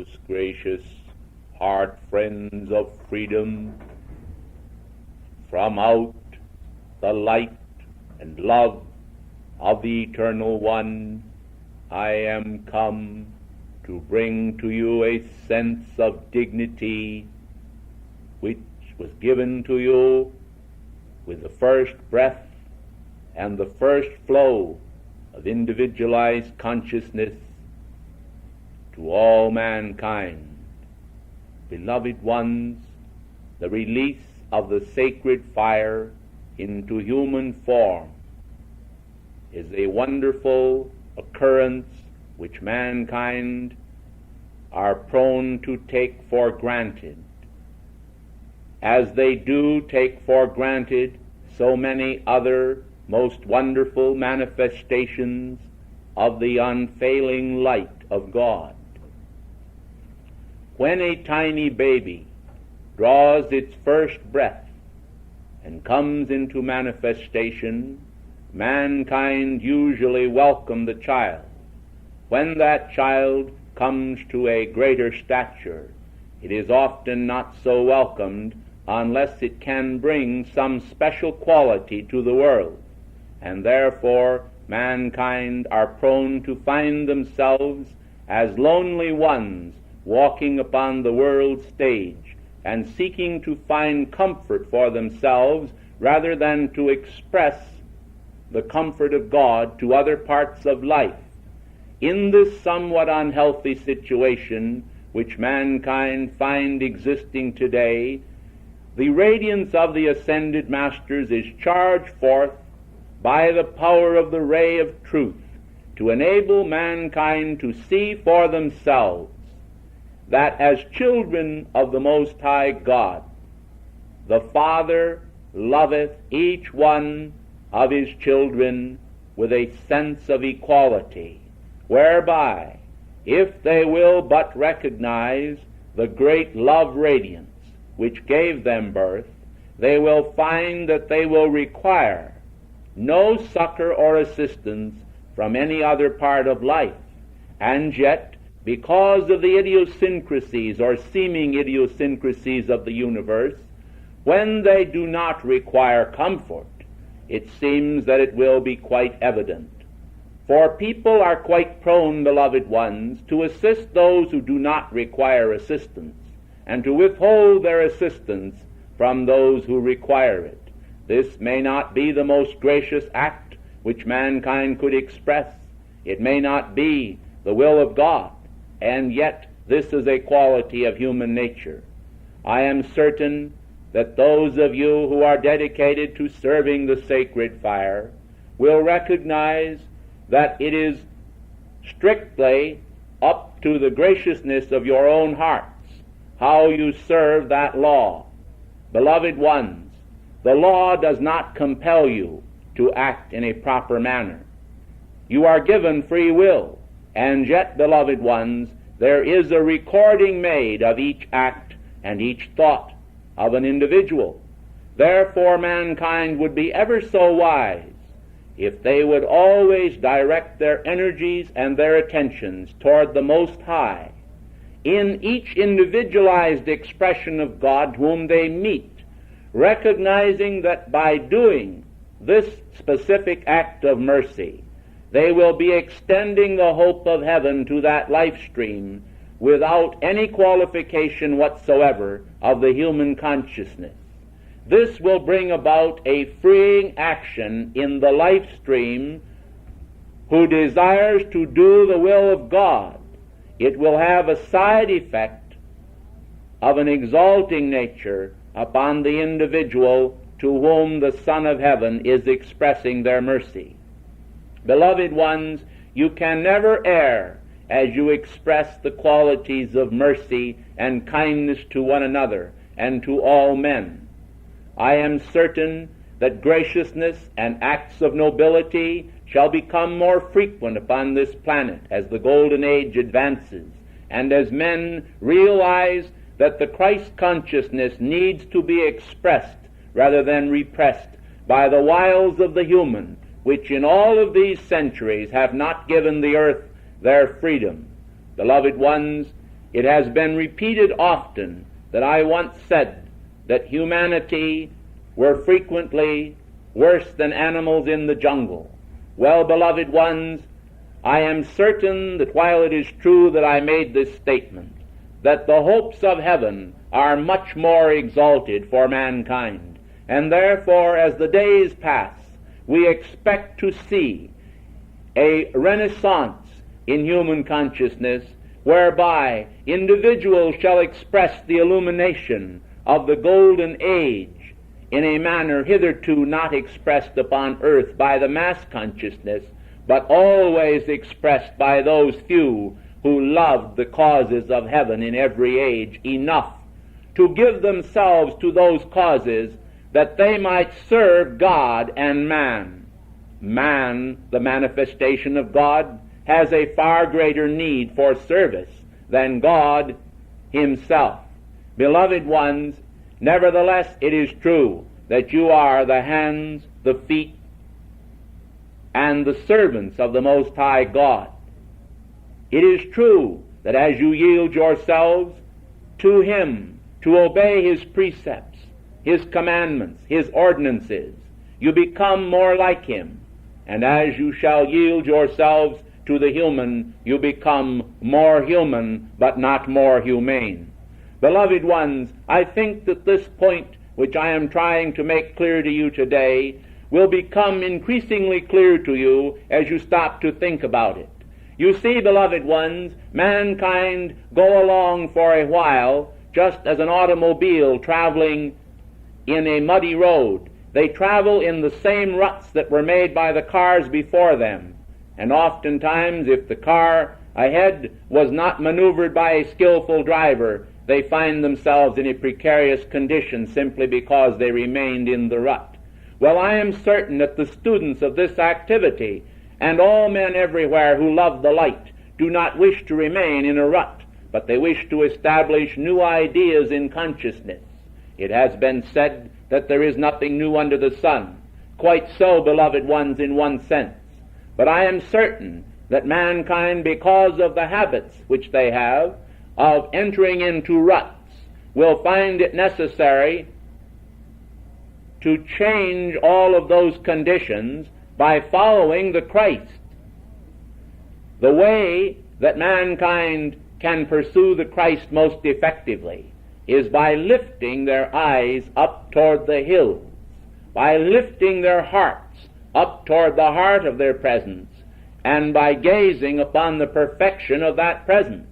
most gracious heart friends of freedom, from out the light and love of the Eternal One, I am come to bring to you a sense of dignity which was given to you with the first breath and the first flow of individualized consciousness to all mankind. Beloved ones, the release of the sacred fire into human form is a wonderful occurrence which mankind are prone to take for granted, as they do take for granted so many other most wonderful manifestations of the unfailing light of God. When a tiny baby draws its first breath and comes into manifestation, mankind usually welcome the child. When that child comes to a greater stature, it is often not so welcomed unless it can bring some special quality to the world, and therefore mankind are prone to find themselves as lonely ones walking upon the world stage and seeking to find comfort for themselves rather than to express the comfort of God to other parts of life. In this somewhat unhealthy situation which mankind find existing today, the radiance of the ascended masters is charged forth by the power of the ray of truth to enable mankind to see for themselves that as children of the Most High God, the Father loveth each one of his children with a sense of equality, whereby, if they will but recognize the great love radiance which gave them birth, they will find that they will require no succor or assistance from any other part of life. And yet, because of the idiosyncrasies or seeming idiosyncrasies of the universe, when they do not require comfort, it seems that it will be quite evident. For people are quite prone, beloved ones, to assist those who do not require assistance, and to withhold their assistance from those who require it. This may not be the most gracious act which mankind could express. It may not be the will of God, and yet this is a quality of human nature. I am certain that those of you who are dedicated to serving the sacred fire will recognize that it is strictly up to the graciousness of your own hearts how you serve that law. Beloved ones, the law does not compel you to act in a proper manner. You are given free will, and yet, beloved ones, there is a recording made of each act and each thought of an individual. Therefore, mankind would be ever so wise if they would always direct their energies and their attentions toward the Most High in each individualized expression of God whom they meet, recognizing that by doing this specific act of mercy, they will be extending the hope of heaven to that life stream without any qualification whatsoever of the human consciousness. This will bring about a freeing action in the life stream who desires to do the will of God. It will have a side effect of an exalting nature upon the individual to whom the Son of Heaven is expressing their mercy. Beloved ones, you can never err as you express the qualities of mercy and kindness to one another and to all men. I am certain that graciousness and acts of nobility shall become more frequent upon this planet as the golden age advances, and as men realize that the Christ consciousness needs to be expressed rather than repressed by the wiles of the human, which in all of these centuries have not given the earth their freedom. Beloved ones, It has been repeated often that I once said that humanity were frequently worse than animals in the jungle. Well, beloved ones, I am certain that while it is true that I made this statement, that the hopes of heaven are much more exalted for mankind, and therefore as the days pass, we expect to see a renaissance in human consciousness whereby individuals shall express the illumination of the golden age in a manner hitherto not expressed upon earth by the mass consciousness, but always expressed by those few who loved the causes of heaven in every age enough to give themselves to those causes that they might serve God and man. Man, the manifestation of God, has a far greater need for service than God himself. Beloved ones, nevertheless it is true that you are the hands, the feet, and the servants of the Most High God. It is true that as you yield yourselves to Him, to obey His precepts, His commandments, His ordinances, you become more like Him. And as you shall yield yourselves to the human, you become more human, but not more humane. Beloved ones, I think that this point which I am trying to make clear to you today will become increasingly clear to you as you stop to think about it. You see, beloved ones, mankind go along for a while just as an automobile traveling in a muddy road. They travel in the same ruts that were made by the cars before them. And oftentimes, if the car ahead was not maneuvered by a skillful driver, they find themselves in a precarious condition simply because they remained in the rut. Well, I am certain that the students of this activity and all men everywhere who love the light do not wish to remain in a rut, but they wish to establish new ideas in consciousness. It has been said that there is nothing new under the sun. Quite so, beloved ones, in one sense. But I am certain that mankind, because of the habits which they have of entering into ruts, will find it necessary to change all of those conditions by following the Christ. The way that mankind can pursue the Christ most effectively is by lifting their eyes up toward the hills, by lifting their hearts up toward the heart of their presence, and by gazing upon the perfection of that presence.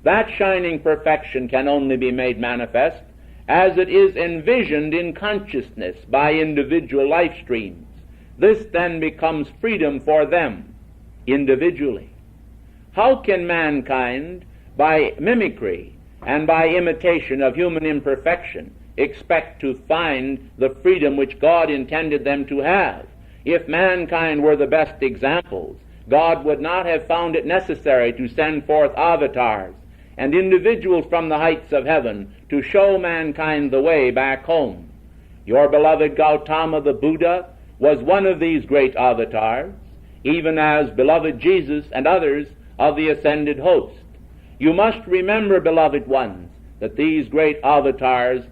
That shining perfection can only be made manifest as it is envisioned in consciousness by individual life streams. This then becomes freedom for them individually. How can mankind, by mimicry and by imitation of human imperfection, expect to find the freedom which God intended them to have? If mankind were the best examples, God would not have found it necessary to send forth avatars and individuals from the heights of heaven to show mankind the way back home. Your beloved Gautama the Buddha was one of these great avatars, even as beloved Jesus and others of the ascended host. You must remember, beloved ones, that these great avatars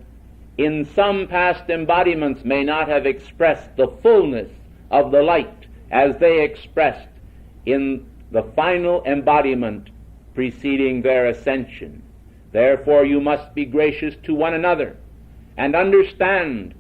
in some past embodiments may not have expressed the fullness of the light as they expressed in the final embodiment preceding their ascension. Therefore you must be gracious to one another and understand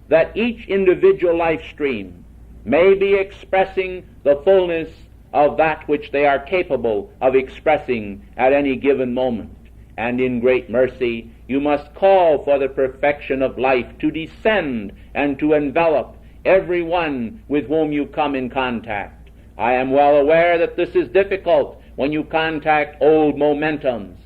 that each individual life stream may be expressing the fullness of that which they are capable of expressing at any given moment. And in great mercy you must call for the perfection of life to descend and to envelop every one with whom you come in contact. I am well aware that this is difficult when you contact old momentums,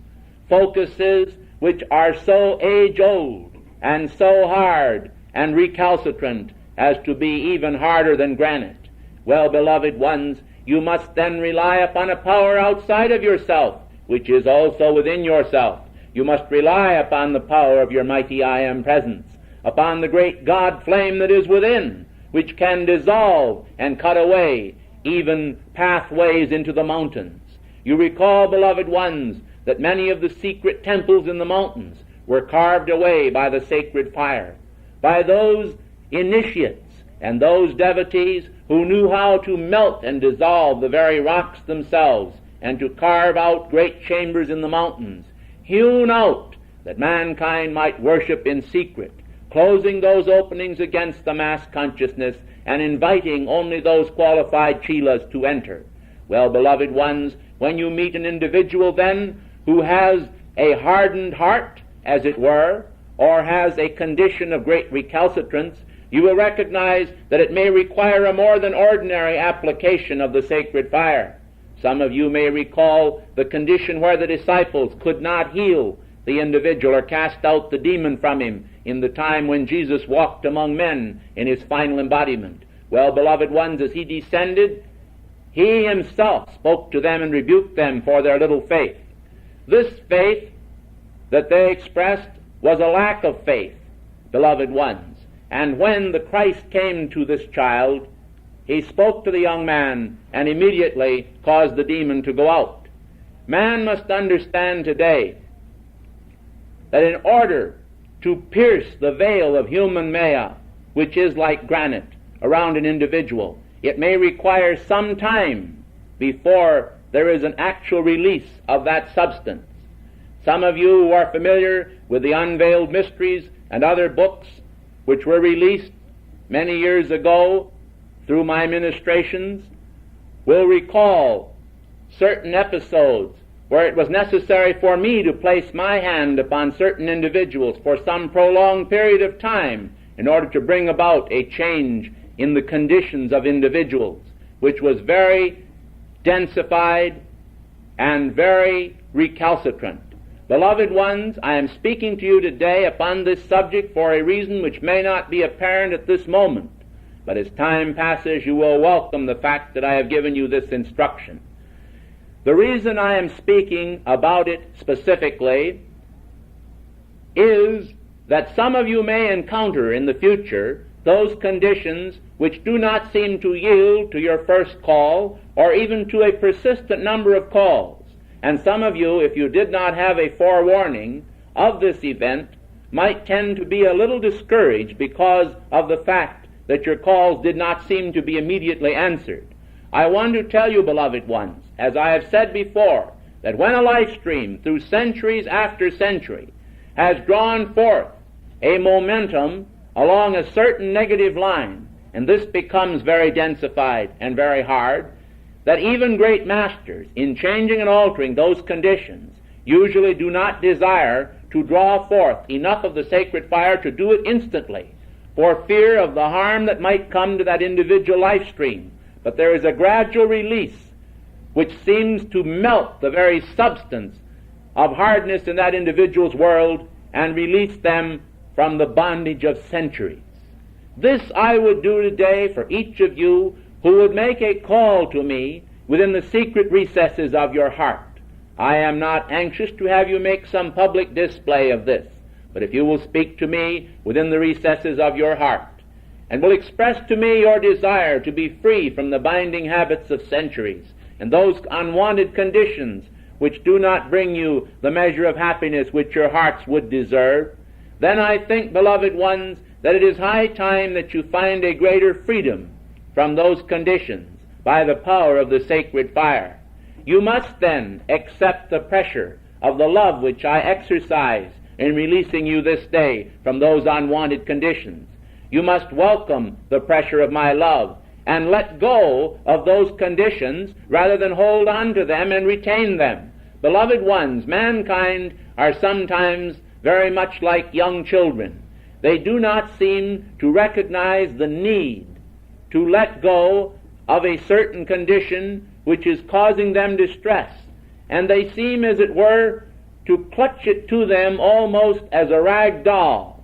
focuses which are so age-old and so hard and recalcitrant as to be even harder than granite. Well, beloved ones, you must then rely upon a power outside of yourself, which is also within yourself. You must rely upon the power of your mighty I Am presence, upon the great God flame that is within, which can dissolve and cut away even pathways into the mountains. You recall, beloved ones, that many of the secret temples in the mountains were carved away by the sacred fire, by those initiates and those devotees who knew how to melt and dissolve the very rocks themselves and to carve out great chambers in the mountains, hewn out that mankind might worship in secret, closing those openings against the mass consciousness and inviting only those qualified chelas to enter. Well, beloved ones, when you meet an individual then who has a hardened heart, as it were, or has a condition of great recalcitrance, you will recognize that it may require a more than ordinary application of the sacred fire. Some of you may recall the condition where the disciples could not heal the individual or cast out the demon from him in the time when Jesus walked among men in his final embodiment. Well, beloved ones, as he descended, he himself spoke to them and rebuked them for their little faith. This faith that they expressed was a lack of faith, beloved ones. And when the Christ came to this child, he spoke to the young man and immediately caused the demon to go out. Man must understand today that in order to pierce the veil of human maya, which is like granite, around an individual, it may require some time before there is an actual release of that substance. Some of you who are familiar with the Unveiled Mysteries and other books which were released many years ago through my ministrations will recall certain episodes where it was necessary for me to place my hand upon certain individuals for some prolonged period of time in order to bring about a change in the conditions of individuals, which was very densified and very recalcitrant. Beloved ones, I am speaking to you today upon this subject for a reason which may not be apparent at this moment, but as time passes you will welcome the fact that I have given you this instruction. The reason I am speaking about it specifically is that some of you may encounter in the future those conditions which do not seem to yield to your first call or even to a persistent number of calls. And some of you, if you did not have a forewarning of this event, might tend to be a little discouraged because of the fact that your calls did not seem to be immediately answered. I want to tell you, beloved ones, as I have said before, that when a life stream through centuries after century has drawn forth a momentum along a certain negative line, and this becomes very densified and very hard, that even great masters, in changing and altering those conditions, usually do not desire to draw forth enough of the sacred fire to do it instantly, for fear of the harm that might come to that individual life stream. But there is a gradual release which seems to melt the very substance of hardness in that individual's world and release them from the bondage of centuries. This I would do today for each of you who would make a call to me within the secret recesses of your heart. I am not anxious to have you make some public display of this, but if you will speak to me within the recesses of your heart, and will express to me your desire to be free from the binding habits of centuries and those unwanted conditions which do not bring you the measure of happiness which your hearts would deserve, then I think, beloved ones, that it is high time that you find a greater freedom from those conditions by the power of the sacred fire. You must then accept the pressure of the love which I exercise in releasing you this day from those unwanted conditions. You must welcome the pressure of my love and let go of those conditions rather than hold on to them and retain them. Beloved ones, mankind are sometimes very much like young children. They do not seem to recognize the need to let go of a certain condition which is causing them distress, and they seem, as it were, to clutch it to them almost as a rag doll,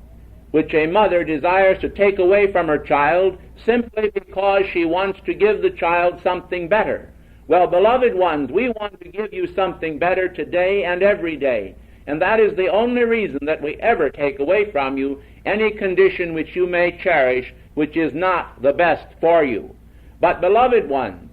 which a mother desires to take away from her child simply because she wants to give the child something better. Well, beloved ones, we want to give you something better today and every day, and that is the only reason that we ever take away from you any condition which you may cherish which is not the best for you. But, beloved ones,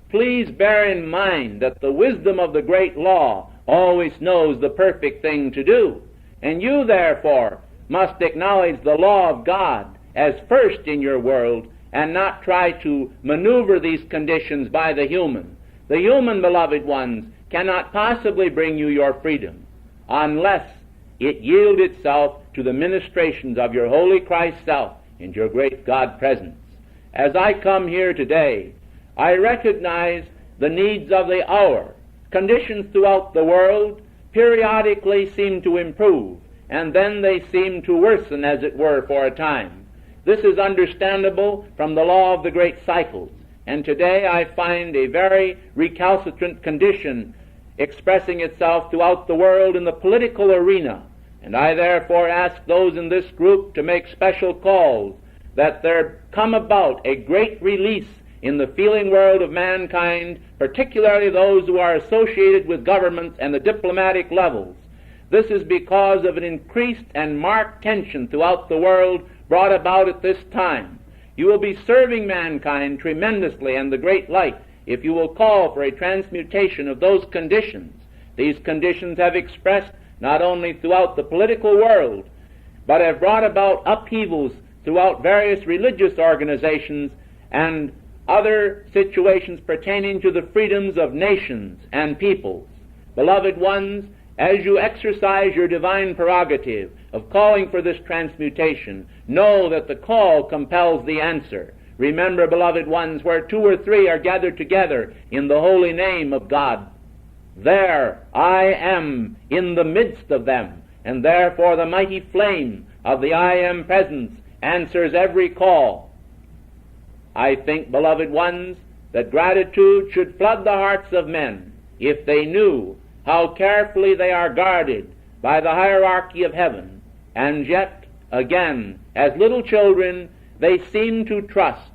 please bear in mind that the wisdom of the great law always knows the perfect thing to do. And you, therefore, must acknowledge the law of God as first in your world and not try to maneuver these conditions by the human. The human, beloved ones, cannot possibly bring you your freedom unless it yield itself to the ministrations of your holy Christ self and your great God presence. As I come here today, I recognize the needs of the hour. Conditions throughout the world periodically seem to improve, and then they seem to worsen, as it were, for a time. This is understandable from the law of the great cycles, and today I find a very recalcitrant condition expressing itself throughout the world in the political arena, and I therefore ask those in this group to make special calls that there come about a great release in the feeling world of mankind, particularly those who are associated with governments and the diplomatic levels. This is because of an increased and marked tension throughout the world brought about at this time. You will be serving mankind tremendously and the great light if you will call for a transmutation of those conditions. These conditions have expressed not only throughout the political world, but have brought about upheavals throughout various religious organizations and other situations pertaining to the freedoms of nations and peoples. Beloved ones, as you exercise your divine prerogative of calling for this transmutation, know that the call compels the answer. Remember, beloved ones, where two or three are gathered together in the holy name of God, there I am in the midst of them, and therefore the mighty flame of the I am presence answers every call. I think, beloved ones, that gratitude should flood the hearts of men if they knew how carefully they are guarded by the hierarchy of heaven, and yet, again, as little children, they seem to trust,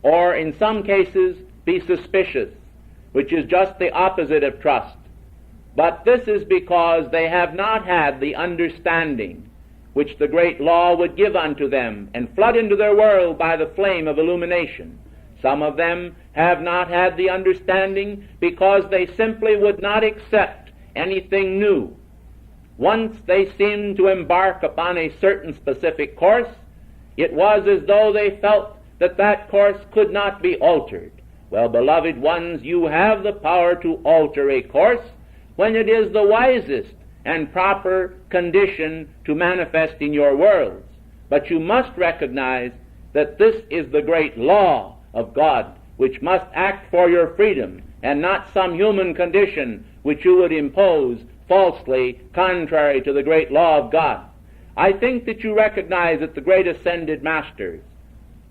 or in some cases be suspicious, which is just the opposite of trust. But this is because they have not had the understanding which the great law would give unto them and flood into their world by the flame of illumination. Some of them have not had the understanding because they simply would not accept anything new. Once they seemed to embark upon a certain specific course, it was as though they felt that that course could not be altered. Well, beloved ones, you have the power to alter a course when it is the wisest and proper condition to manifest in your worlds. But you must recognize that this is the great law of God, which must act for your freedom, and not some human condition which you would impose falsely contrary to the great law of God. I think that you recognize that the great ascended masters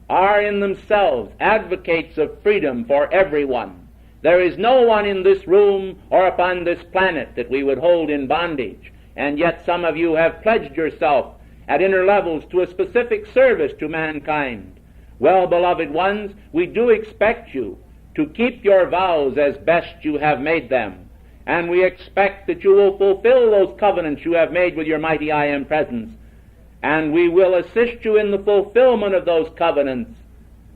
are in themselves advocates of freedom for everyone. There is no one in this room or upon this planet that we would hold in bondage, and yet some of you have pledged yourself at inner levels to a specific service to mankind. Well, beloved ones, we do expect you to keep your vows as best you have made them, and we expect that you will fulfill those covenants you have made with your mighty I Am presence, and we will assist you in the fulfillment of those covenants,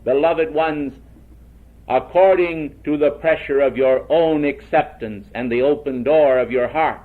beloved ones, according to the pressure of your own acceptance and the open door of your heart.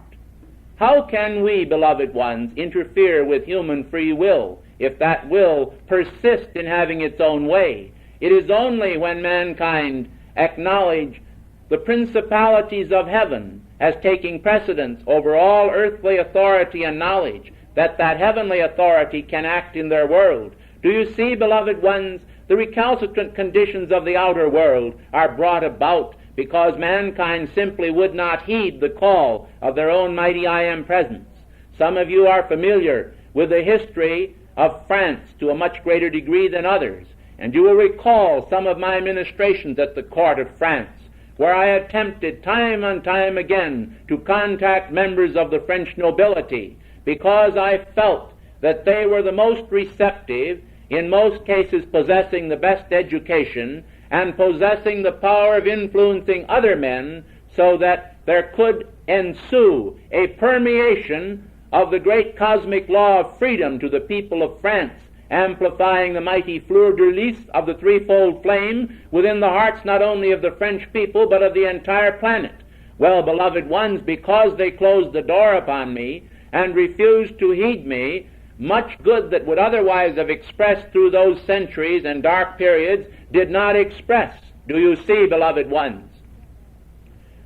How can we, beloved ones, interfere with human free will if that will persist in having its own way? It is only when mankind acknowledge the principalities of heaven as taking precedence over all earthly authority and knowledge that that heavenly authority can act in their world. Do you see, beloved ones, the recalcitrant conditions of the outer world are brought about because mankind simply would not heed the call of their own mighty I Am presence. Some of you are familiar with the history of France to a much greater degree than others, and you will recall some of my ministrations at the court of France, where I attempted time and time again to contact members of the French nobility because I felt that they were the most receptive, in most cases possessing the best education and possessing the power of influencing other men, so that there could ensue a permeation of the great cosmic law of freedom to the people of France, amplifying the mighty fleur-de-lis of the threefold flame within the hearts not only of the French people but of the entire planet. Well, beloved ones, because they closed the door upon me and refused to heed me, much good that would otherwise have expressed through those centuries and dark periods did not express. Do you see, beloved ones?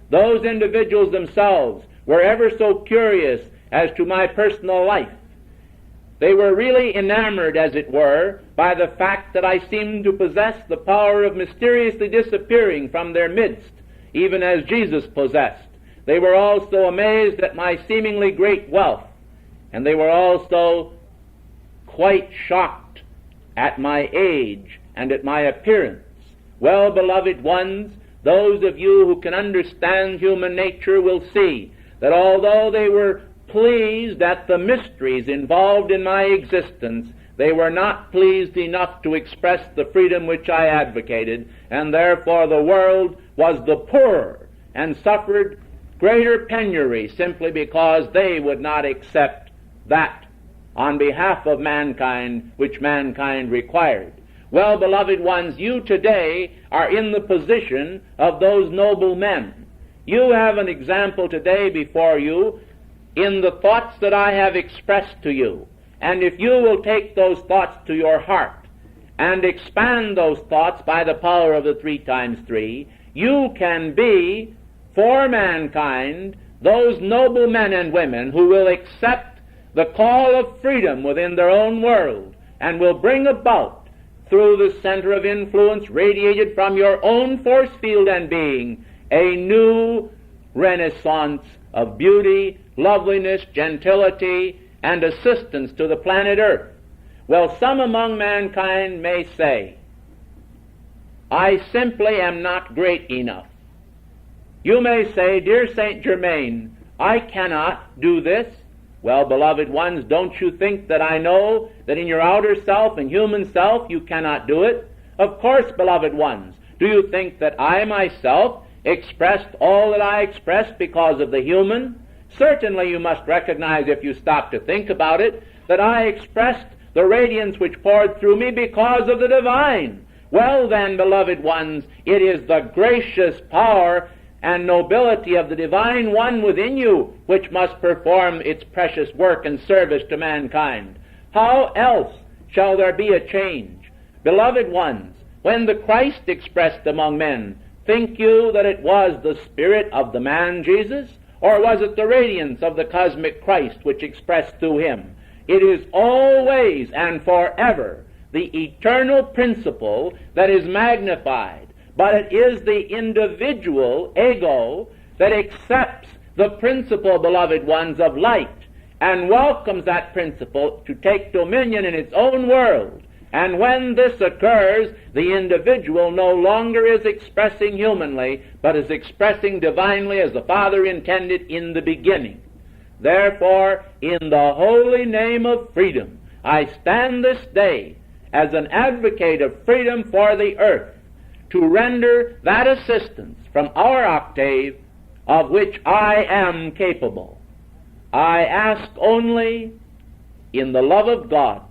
Those individuals themselves were ever so curious as to my personal life. They were really enamored, as it were, by the fact that I seemed to possess the power of mysteriously disappearing from their midst, even as Jesus possessed. They were also amazed at my seemingly great wealth, and they were also quite shocked at my age and at my appearance. Well, beloved ones, those of you who can understand human nature will see that although they were pleased at the mysteries involved in my existence, they were not pleased enough to express the freedom which I advocated, and therefore the world was the poorer and suffered greater penury simply because they would not accept that on behalf of mankind which mankind required. Well, beloved ones, you today are in the position of those noble men. You have an example today before you in the thoughts that I have expressed to you. And if you will take those thoughts to your heart and expand those thoughts by the power of the 3 times 3, you can be, for mankind, those noble men and women who will accept the call of freedom within their own world and will bring about, through the center of influence radiated from your own force field and being, a new renaissance of beauty, loveliness, gentility, and assistance to the planet Earth. Well, some among mankind may say, I simply am not great enough. You may say, dear Saint Germain, I cannot do this. Well, beloved ones, don't you think that I know that in your outer self and human self you cannot do it? Of course, beloved ones. Do you think that I myself expressed all that I expressed because of the human? Certainly you must recognize, if you stop to think about it, that I expressed the radiance which poured through me because of the divine. Well then, beloved ones, it is the gracious power and nobility of the divine one within you which must perform its precious work and service to mankind. How else shall there be a change? Beloved ones, when the Christ expressed among men, think you that it was the spirit of the man Jesus, or was it the radiance of the cosmic Christ which expressed through him? It is always and forever the eternal principle that is magnified, but it is the individual ego that accepts the principle, beloved ones, of light and welcomes that principle to take dominion in its own world. And when this occurs, the individual no longer is expressing humanly, but is expressing divinely as the Father intended in the beginning. Therefore, in the holy name of freedom, I stand this day as an advocate of freedom for the earth, to render that assistance from our octave of which I am capable. I ask only, in the love of God,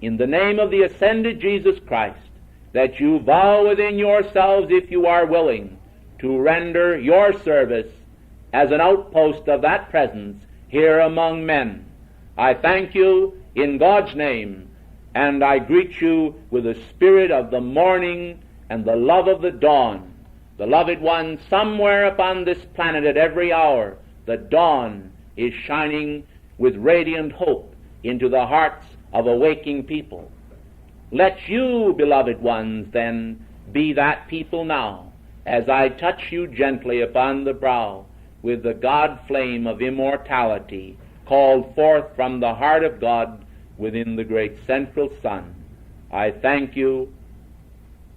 in the name of the ascended Jesus Christ, that you vow within yourselves, if you are willing, to render your service as an outpost of that presence here among men. I thank you in God's name, and I greet you with the spirit of the morning and the love of the dawn. Beloved ones, somewhere upon this planet at every hour, the dawn is shining with radiant hope into the hearts of a waking people. Let you, beloved ones, then, be that people now, as I touch you gently upon the brow with the God flame of immortality called forth from the heart of God within the great central sun. I thank you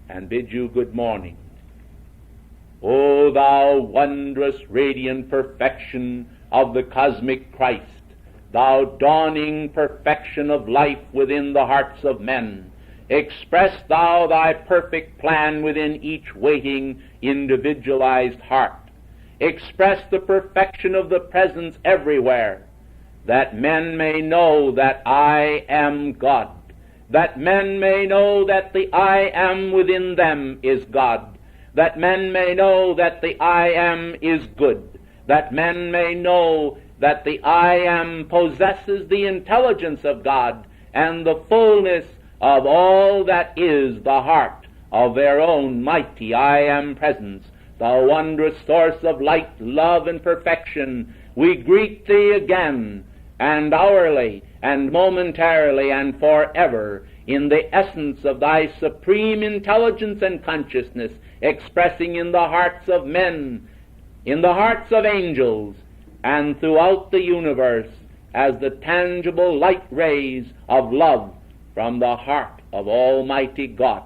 and bid you good morning. O thou wondrous radiant perfection of the cosmic Christ, thou dawning perfection of life within the hearts of men, express thou thy perfect plan within each waiting, individualized heart. Express the perfection of the presence everywhere, that men may know that I am God, that men may know that the I am within them is God, that men may know that the I Am is good, that men may know that the I Am possesses the intelligence of God and the fullness of all that is the heart of their own mighty I Am presence, the wondrous source of light, love, and perfection. We greet thee again, and hourly, and momentarily, and forever, in the essence of thy supreme intelligence and consciousness, expressing in the hearts of men, in the hearts of angels, and throughout the universe as the tangible light rays of love from the heart of Almighty God.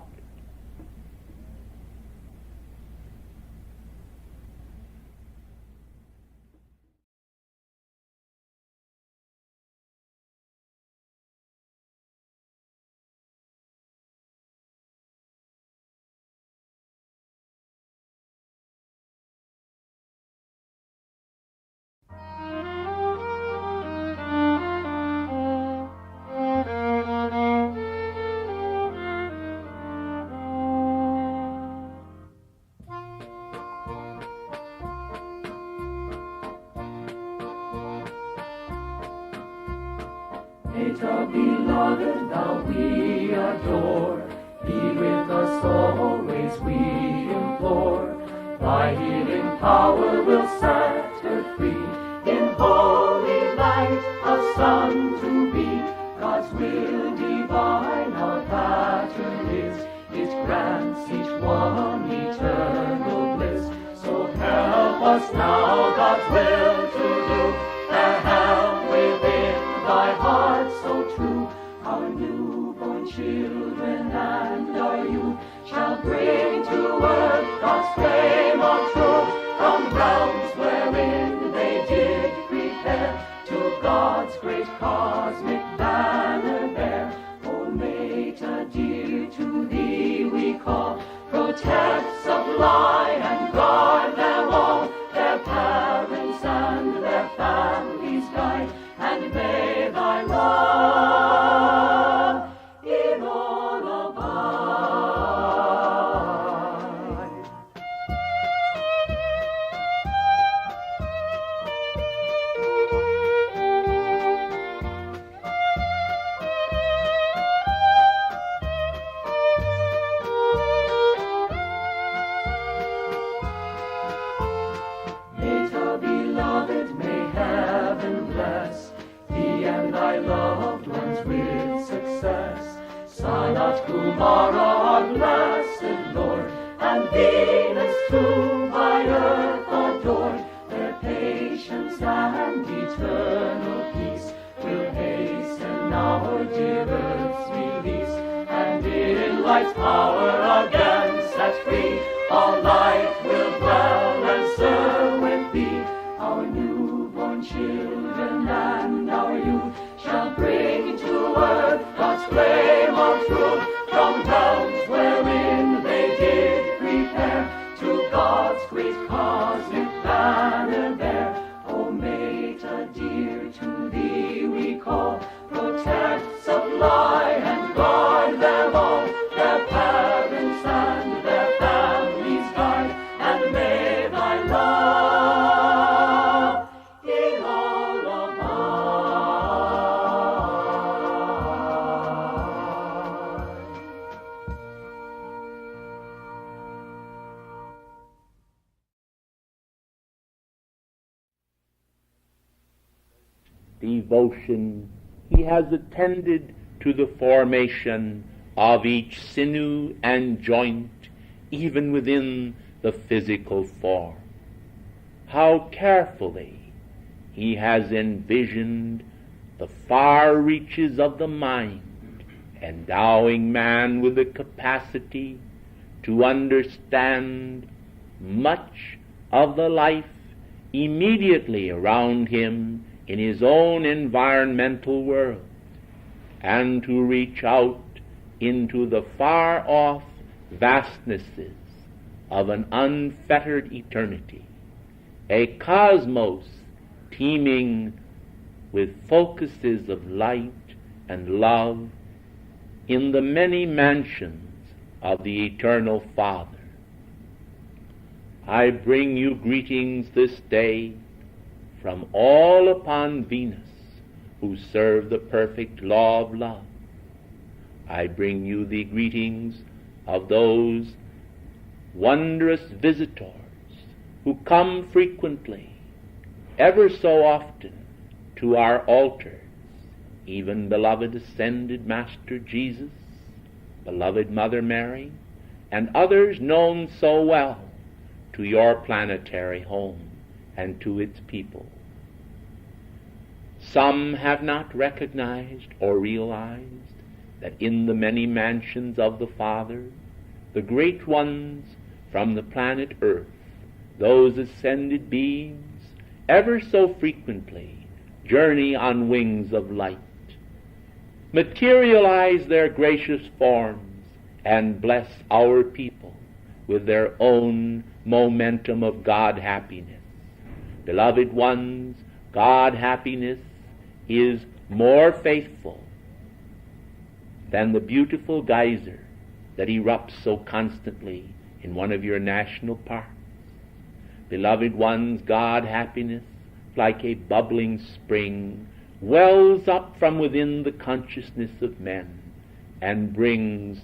Creator beloved, thou we adore, be with us always, we implore. Thy healing power will set her free, in holy light a son to be. God's will divine, our pattern is, it grants each one eternal bliss. So help us now God's will to do, the help within thy heart so true. Our newborn children and our youth shall bring to earth God's flame of truth, from realms wherein they did prepare, to God's great cosmic banner bear. O Mater dear, to thee we call, protect, supply, and guard them all, their parents and their families guide, and may thy love in all abide. Mater beloved, may heaven bless thee and thy loved ones with success. Sanat Kumara, our blessed Lord, and Venus too by earth adored, their patience and eternal peace will hasten our dear earth's release, and in light's power again set free, all life will dwell and serve with thee. Our newborn children and our youth shall bring to earth God's flame of truth, from realms wherein they did prepare, to God's great cosmic banner bear. O Mater dear, to thee we call, protect, supply, and guard them all, their parents and their families guide, and may thy love in all abide. Devotion, he has attended to the formation of each sinew and joint, even within the physical form. How carefully he has envisioned the far reaches of the mind, endowing man with the capacity to understand much of the life immediately around him in his own environmental world, and to reach out into the far-off vastnesses of an unfettered eternity, a cosmos teeming with focuses of light and love in the many mansions of the Eternal Father. I bring you greetings this day from all upon Venus who serve the perfect law of love. I bring you the greetings of those wondrous visitors who come frequently, ever so often, to our altars, even beloved ascended Master Jesus, beloved Mother Mary, and others known so well to your planetary home and to its people. Some have not recognized or realized that in the many mansions of the Father, the great ones from the planet Earth, those ascended beings, ever so frequently journey on wings of light, materialize their gracious forms, and bless our people with their own momentum of God happiness. Beloved ones, God happiness is more faithful than the beautiful geyser that erupts so constantly in one of your national parks. Beloved ones, God happiness, like a bubbling spring, wells up from within the consciousness of men and brings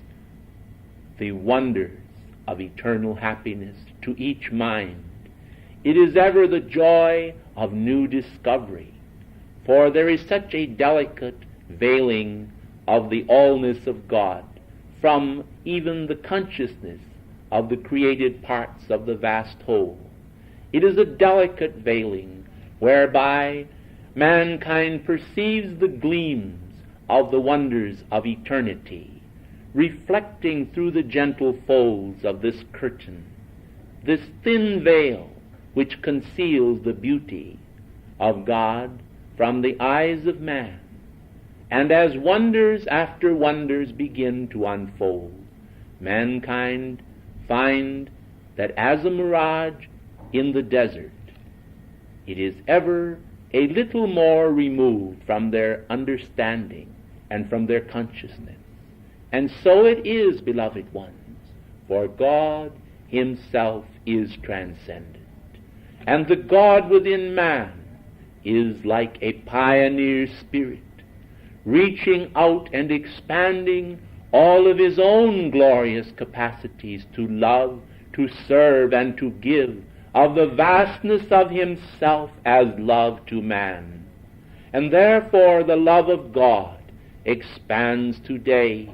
the wonders of eternal happiness to each mind. It is ever the joy of new discovery, for there is such a delicate veiling of the allness of God from even the consciousness of the created parts of the vast whole. It is a delicate veiling whereby mankind perceives the gleams of the wonders of eternity, reflecting through the gentle folds of this curtain, this thin veil which conceals the beauty of God from the eyes of man. And as wonders after wonders begin to unfold, mankind find that as a mirage in the desert, it is ever a little more removed from their understanding and from their consciousness. And so it is, beloved ones, for God himself is transcendent. And the God within man is like a pioneer spirit, reaching out and expanding all of his own glorious capacities to love, to serve, and to give of the vastness of himself as love to man. And therefore the love of God expands today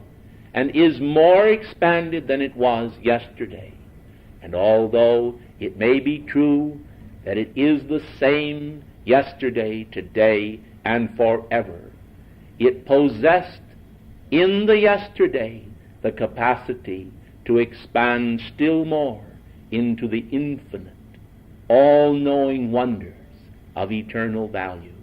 and is more expanded than it was yesterday. And although it may be true that it is the same yesterday, today, and forever, it possessed in the yesterday the capacity to expand still more into the infinite, all-knowing wonders of eternal values.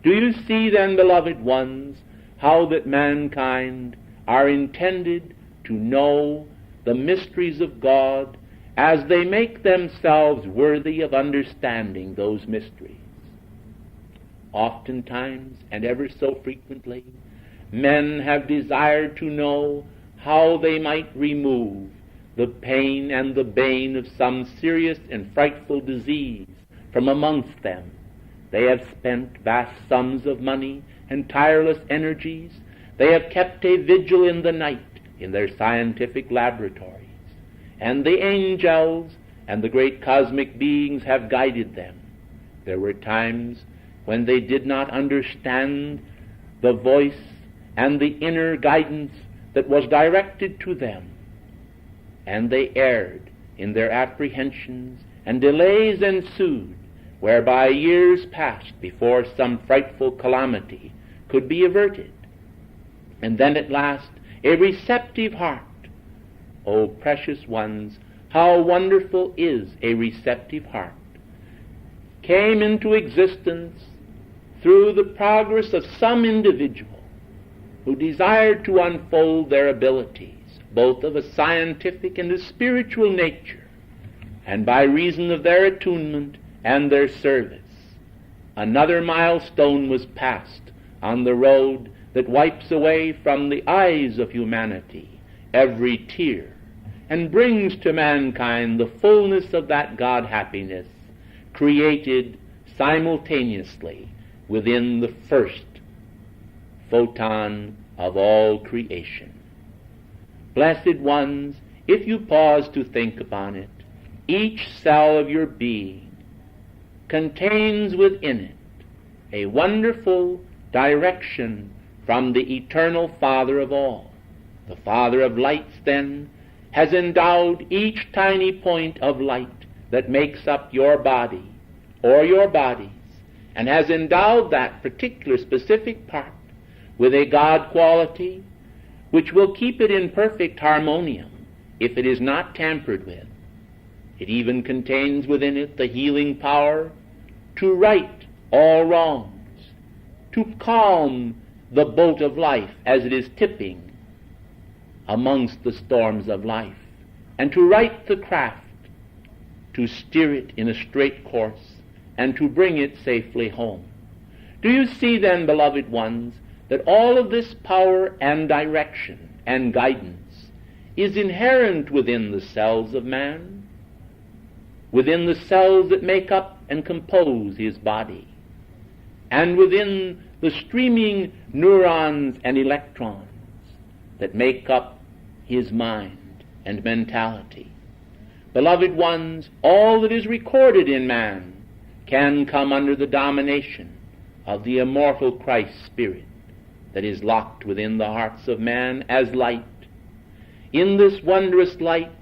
Do you see then, beloved ones, how that mankind are intended to know the mysteries of God as they make themselves worthy of understanding those mysteries? Oftentimes, and ever so frequently, men have desired to know how they might remove the pain and the bane of some serious and frightful disease from amongst them. They have spent vast sums of money and tireless energies. They have kept a vigil in the night in their scientific laboratories. And the angels and the great cosmic beings have guided them. There were times when they did not understand the voice and the inner guidance that was directed to them, and they erred in their apprehensions, and delays ensued, whereby years passed before some frightful calamity could be averted. And then at last a receptive heart. O precious ones, how wonderful is a receptive heart, came into existence through the progress of some individual who desired to unfold their abilities, both of a scientific and a spiritual nature, and by reason of their attunement and their service, another milestone was passed on the road that wipes away from the eyes of humanity every tear and brings to mankind the fullness of that God happiness created simultaneously within the first photon of all creation. Blessed ones, if you pause to think upon it, each cell of your being contains within it a wonderful direction from the eternal Father of all. The Father of lights, then, has endowed each tiny point of light that makes up your body or your bodies, and has endowed that particular specific part with a God quality which will keep it in perfect harmonium if it is not tampered with. It even contains within it the healing power to right all wrongs, to calm the boat of life as it is tipping amongst the storms of life, and to right the craft, to steer it in a straight course, and to bring it safely home. Do you see then, beloved ones, that all of this power and direction and guidance is inherent within the cells of man, within the cells that make up and compose his body, and within the streaming neurons and electrons that make up his mind and mentality. Beloved ones, all that is recorded in man can come under the domination of the immortal Christ Spirit that is locked within the hearts of man as light. In this wondrous light,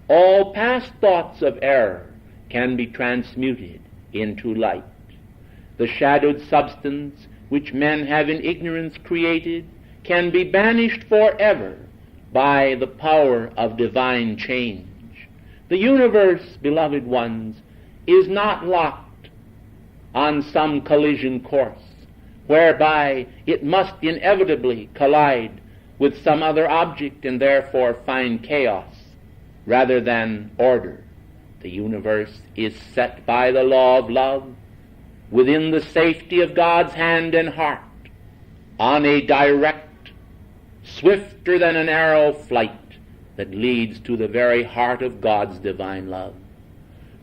all past thoughts of error can be transmuted into light. The shadowed substance which men have in ignorance created can be banished forever by the power of divine change. The universe, beloved ones, is not locked on some collision course whereby it must inevitably collide with some other object and therefore find chaos rather than order. The universe is set by the law of love within the safety of God's hand and heart on a direct, swifter than an arrow flight that leads to the very heart of God's divine love.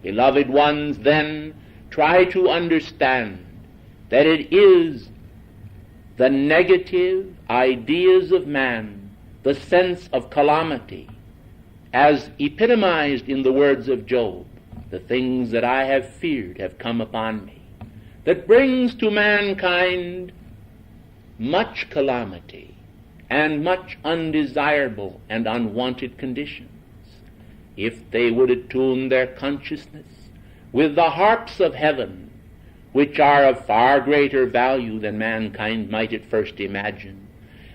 Beloved ones, then, try to understand that it is the negative ideas of man, the sense of calamity, as epitomized in the words of Job, the things that I have feared have come upon me, that brings to mankind much calamity and much undesirable and unwanted conditions. If they would attune their consciousness with the harps of heaven, which are of far greater value than mankind might at first imagine,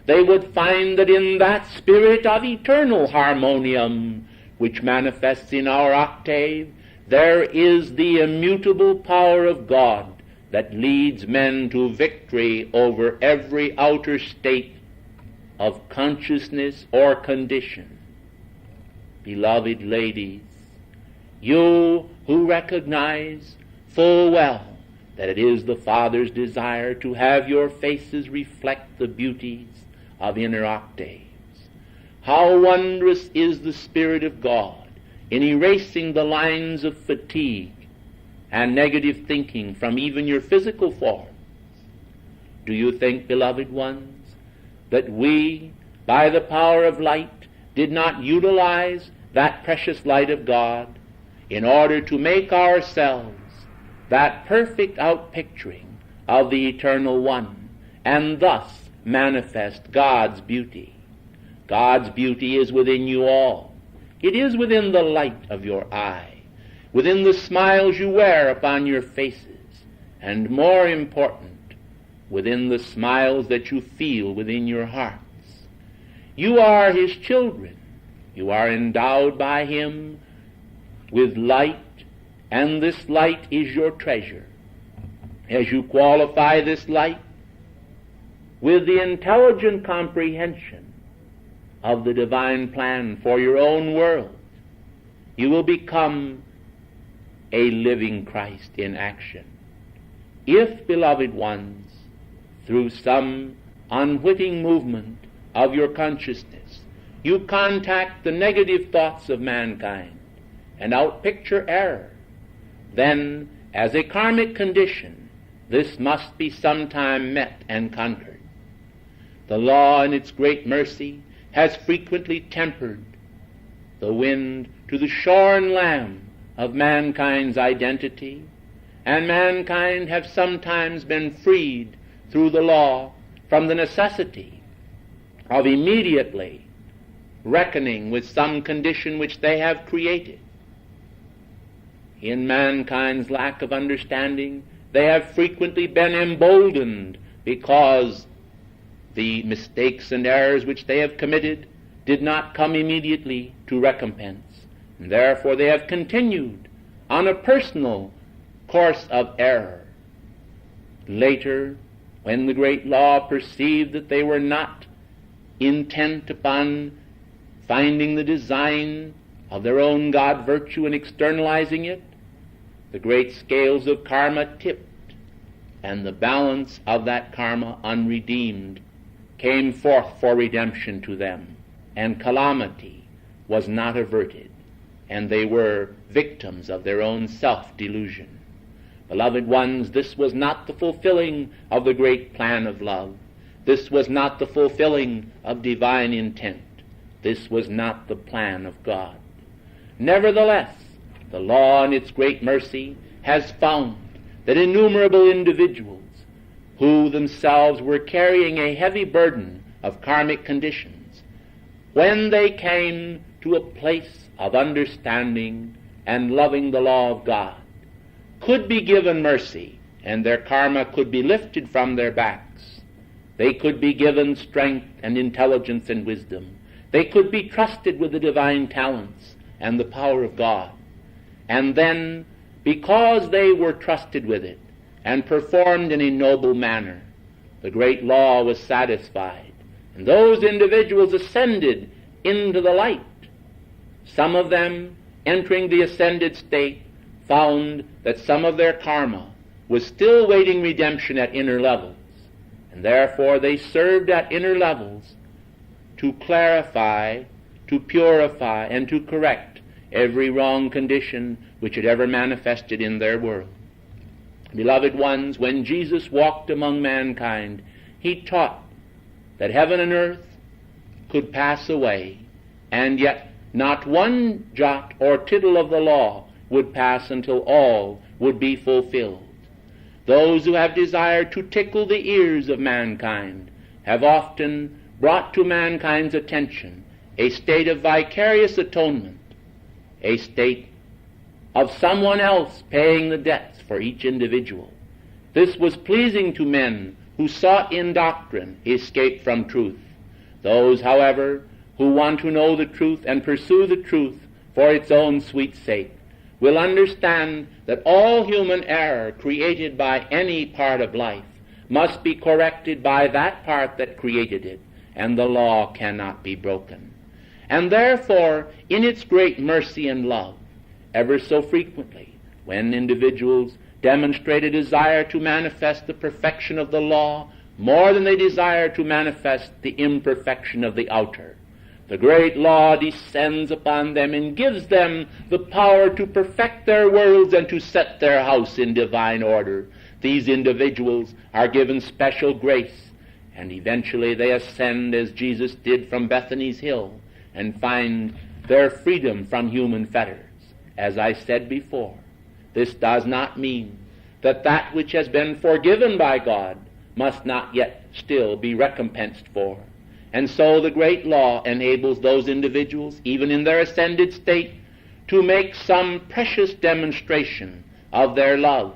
they would find that in that spirit of eternal harmonium which manifests in our octave, there is the immutable power of God that leads men to victory over every outer state of consciousness or condition. Beloved ladies, you who recognize full well that it is the Father's desire to have your faces reflect the beauties of inner octaves, how wondrous is the Spirit of God in erasing the lines of fatigue and negative thinking from even your physical forms. Do you think, beloved ones, that we, by the power of light, did not utilize that precious light of God in order to make ourselves that perfect outpicturing of the Eternal One, and thus manifest God's beauty? God's beauty is within you all. It is within the light of your eye, within the smiles you wear upon your faces, and more important, within the smiles that you feel within your hearts. You are His children. You are endowed by Him with light, and this light is your treasure. As you qualify this light with the intelligent comprehension of the divine plan for your own world, you will become a living Christ in action. If, beloved ones, through some unwitting movement of your consciousness, you contact the negative thoughts of mankind and outpicture error, then, as a karmic condition, this must be sometime met and conquered. The law, in its great mercy, has frequently tempered the wind to the shorn lamb of mankind's identity, and mankind have sometimes been freed through the law from the necessity of immediately reckoning with some condition which they have created. In mankind's lack of understanding, they have frequently been emboldened because the mistakes and errors which they have committed did not come immediately to recompense, and therefore they have continued on a personal course of error. Later, when the great law perceived that they were not intent upon finding the design of their own God virtue and externalizing it, the great scales of karma tipped, and the balance of that karma unredeemed came forth for redemption to them, and calamity was not averted, and they were victims of their own self-delusion. Beloved ones, this was not the fulfilling of the great plan of love. This was not the fulfilling of divine intent. This was not the plan of God. Nevertheless, the law in its great mercy has found that innumerable individuals who themselves were carrying a heavy burden of karmic conditions, when they came to a place of understanding and loving the law of God, could be given mercy, and their karma could be lifted from their backs. They could be given strength and intelligence and wisdom. They could be trusted with the divine talents and the power of God. And then, because they were trusted with it and performed in a noble manner, the great law was satisfied, and those individuals ascended into the light. Some of them, entering the ascended state, found that some of their karma was still waiting redemption at inner levels, and therefore they served at inner levels to clarify, to purify, and to correct every wrong condition which had ever manifested in their world. Beloved ones, when Jesus walked among mankind, he taught that heaven and earth could pass away, and yet not one jot or tittle of the law would pass until all would be fulfilled. Those who have desired to tickle the ears of mankind have often brought to mankind's attention a state of vicarious atonement, a state of someone else paying the debts for each individual. This was pleasing to men who sought in doctrine escape from truth. Those, however, who want to know the truth and pursue the truth for its own sweet sake will understand that all human error created by any part of life must be corrected by that part that created it, and the law cannot be broken. And therefore, in its great mercy and love, ever so frequently, when individuals demonstrate a desire to manifest the perfection of the law more than they desire to manifest the imperfection of the outer, the great law descends upon them and gives them the power to perfect their worlds and to set their house in divine order. These individuals are given special grace, and eventually they ascend as Jesus did from Bethany's hill and find their freedom from human fetters. As I said before, this does not mean that that which has been forgiven by God must not yet still be recompensed for. And so the great law enables those individuals, even in their ascended state, to make some precious demonstration of their love,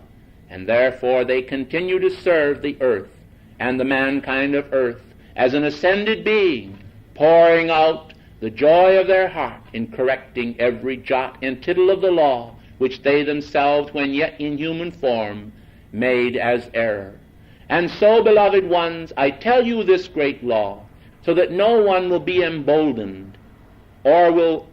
and therefore they continue to serve the earth and the mankind of earth as an ascended being, pouring out the joy of their heart in correcting every jot and tittle of the law which they themselves, when yet in human form, made as error. And so, beloved ones, I tell you this great law, so that no one will be emboldened or will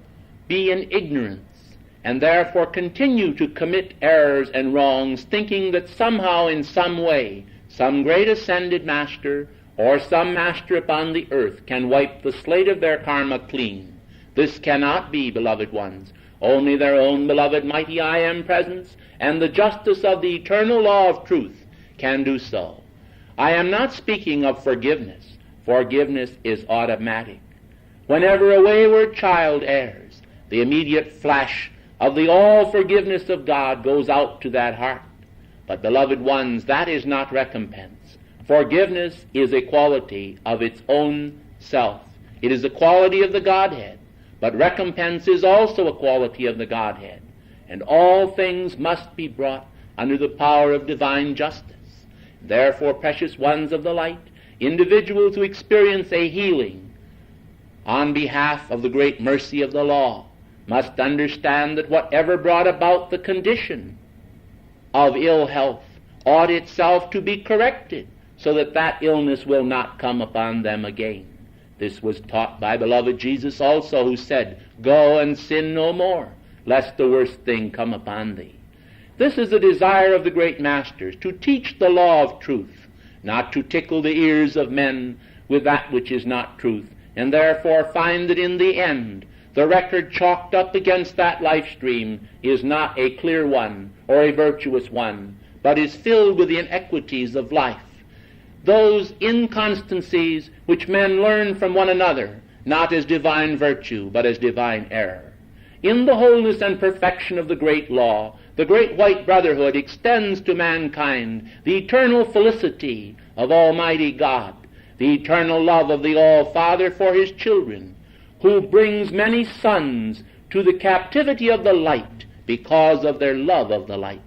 be in ignorance, and therefore continue to commit errors and wrongs, thinking that somehow, in some way, some great ascended master or some master upon the earth can wipe the slate of their karma clean. This cannot be, beloved ones. Only their own beloved mighty I Am presence and the justice of the eternal law of truth can do so. I am not speaking of forgiveness. Forgiveness is automatic. Whenever a wayward child errs, the immediate flash of the all-forgiveness of God goes out to that heart. But, beloved ones, that is not recompense. Forgiveness is a quality of its own self. It is a quality of the Godhead. But recompense is also a quality of the Godhead. And all things must be brought under the power of divine justice. Therefore, precious ones of the light, individuals who experience a healing on behalf of the great mercy of the law must understand that whatever brought about the condition of ill health ought itself to be corrected so that that illness will not come upon them again. This was taught by beloved Jesus also, who said, "Go and sin no more, lest the worst thing come upon thee." This is the desire of the great masters, to teach the law of truth, not to tickle the ears of men with that which is not truth, and therefore find that in the end the record chalked up against that life stream is not a clear one or a virtuous one, but is filled with the inequities of life, those inconstancies which men learn from one another, not as divine virtue, but as divine error. In the wholeness and perfection of the great law, the great white brotherhood extends to mankind the eternal felicity of Almighty God, the eternal love of the All-Father for his children, who brings many sons to the captivity of the light because of their love of the light.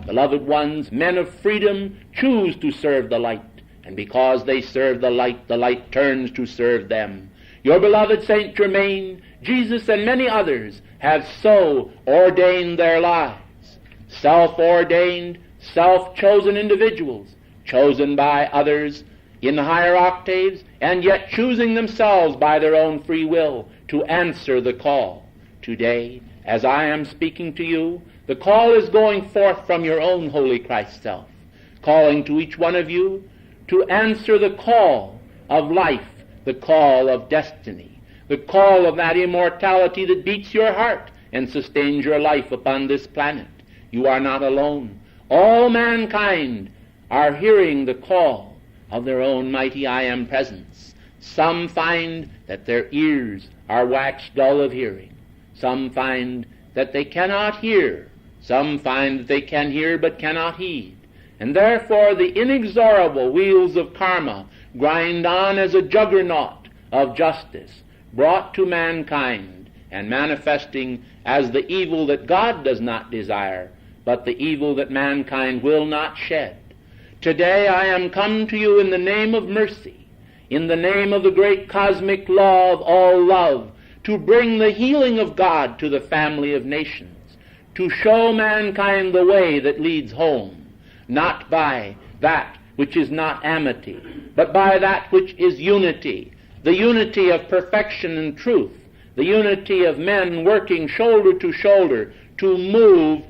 Beloved ones, men of freedom choose to serve the light, and because they serve the light turns to serve them. Your beloved Saint Germain, Jesus, and many others have so ordained their lives. Self-ordained, self-chosen individuals, chosen by others in the higher octaves, and yet choosing themselves by their own free will to answer the call. Today, as I am speaking to you, the call is going forth from your own holy Christ self, calling to each one of you to answer the call of life, the call of destiny, the call of that immortality that beats your heart and sustains your life upon this planet. You are not alone. All mankind are hearing the call of their own mighty I Am presence. Some find that their ears are waxed dull of hearing. Some find that they cannot hear. Some find that they can hear but cannot heed. And therefore the inexorable wheels of karma grind on as a juggernaut of justice, brought to mankind and manifesting as the evil that God does not desire, but the evil that mankind will not shed. Today I am come to you in the name of mercy, in the name of the great cosmic law of all love, to bring the healing of God to the family of nations, to show mankind the way that leads home, not by that which is not amity, but by that which is unity, the unity of perfection and truth, the unity of men working shoulder to shoulder to move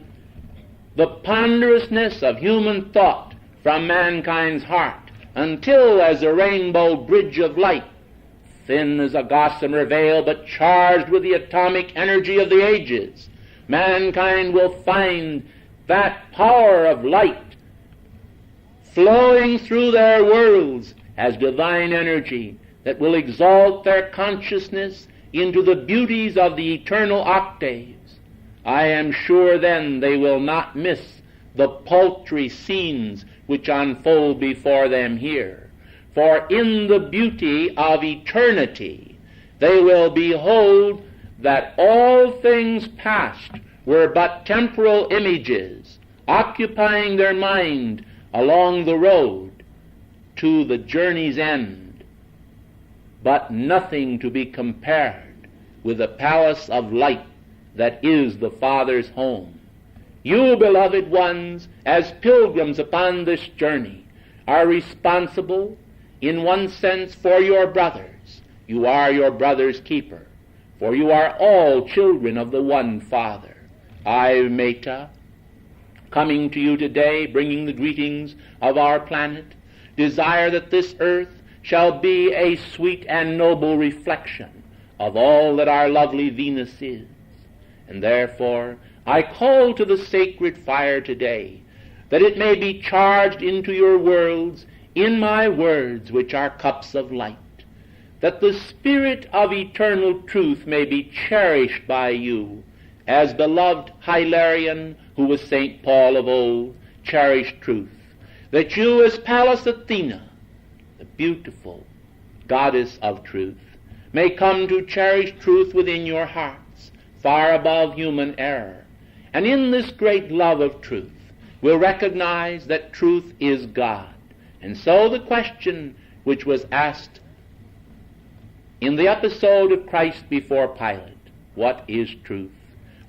the ponderousness of human thought from mankind's heart, until as a rainbow bridge of light, thin as a gossamer veil but charged with the atomic energy of the ages, mankind will find that power of light flowing through their worlds as divine energy that will exalt their consciousness into the beauties of the eternal octaves. I am sure then they will not miss the paltry scenes which unfold before them here. For in the beauty of eternity they will behold that all things past were but temporal images, occupying their mind along the road to the journey's end, but nothing to be compared with the palace of light that is the Father's home. You, beloved ones, as pilgrims upon this journey, are responsible in one sense for your brothers. You are your brother's keeper, for you are all children of the one Father. I, Meta, coming to you today, bringing the greetings of our planet, desire that this earth shall be a sweet and noble reflection of all that our lovely Venus is. And therefore I call to the sacred fire today, that it may be charged into your worlds in my words, which are cups of light, that the spirit of eternal truth may be cherished by you, as beloved Hilarion, who was St. Paul of old, cherished truth, that you as Pallas Athena, the beautiful goddess of truth, may come to cherish truth within your hearts, far above human error, and in this great love of truth will recognize that truth is God. And so the question which was asked in the episode of Christ before Pilate, what is truth,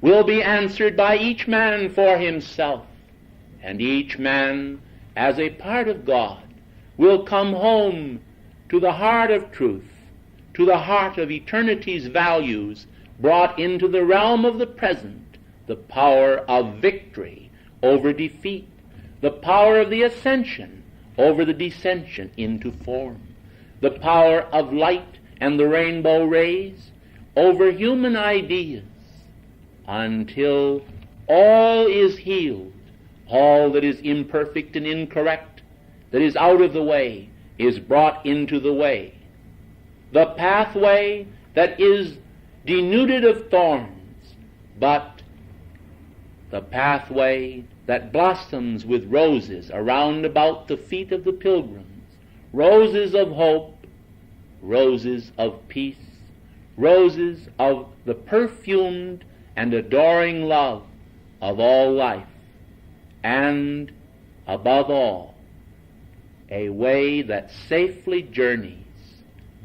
will be answered by each man for himself, and each man, as a part of God, will come home to the heart of truth, to the heart of eternity's values, brought into the realm of the present, the power of victory over defeat, the power of the ascension over the descension into form, the power of light and the rainbow rays over human ideas, until all is healed, all that is imperfect and incorrect, that is out of the way, is brought into the way. The pathway that is denuded of thorns, but the pathway that blossoms with roses around about the feet of the pilgrims, roses of hope, roses of peace, roses of the perfumed and adoring love of all life, and above all, a way that safely journeys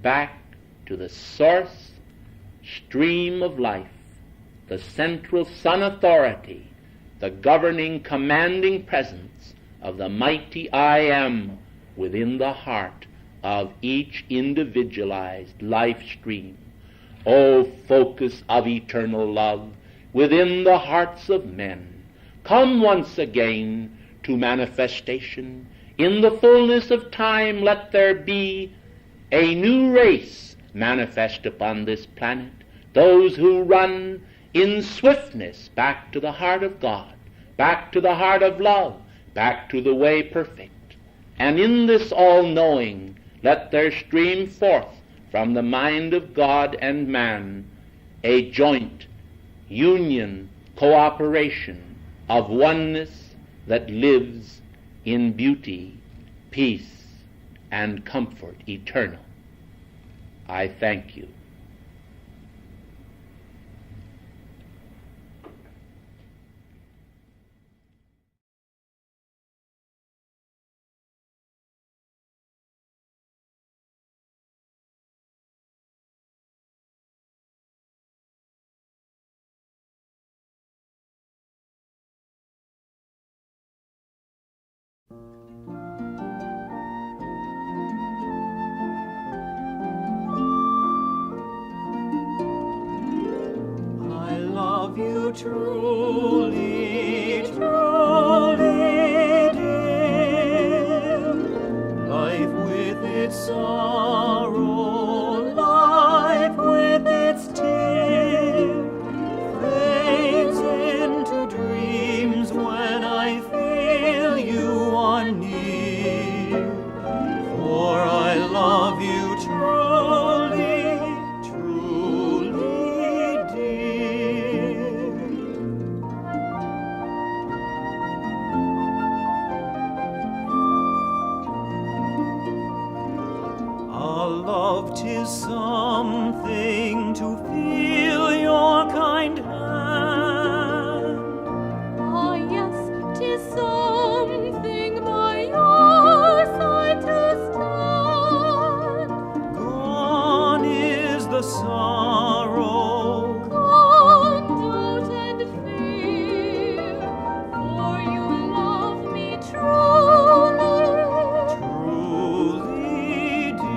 back to the source stream of life, the central sun authority, the governing, commanding presence of the mighty I Am within the heart of each individualized life stream. O focus of eternal love within the hearts of men, come once again to manifestation. In the fullness of time let there be a new race manifest upon this planet, those who run in swiftness back to the heart of God, back to the heart of love, back to the way perfect. And in this all-knowing let there stream forth from the mind of God and man a joint union, cooperation of oneness that lives in beauty, peace, and comfort eternal. I thank you. I love you truly, truly, dear. Life with its sorrow, life with its tear, fades into dreams when I feel you are near. For I love you truly, truly, dear. A love 'tis something to feel your kind hand. Ah, yes, 'tis something by your side to stand. Gone is the sorrow, Gone doubt and fear, for you love me truly. truly, dear.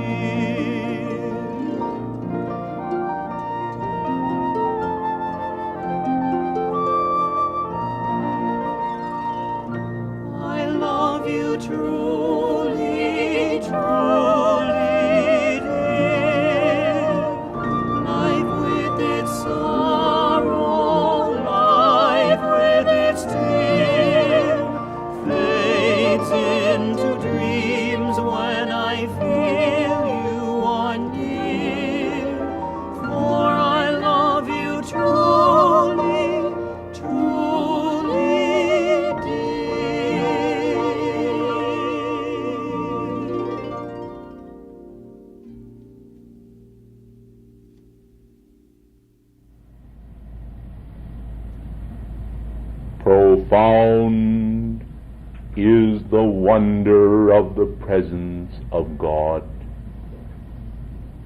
is the wonder of the presence of God.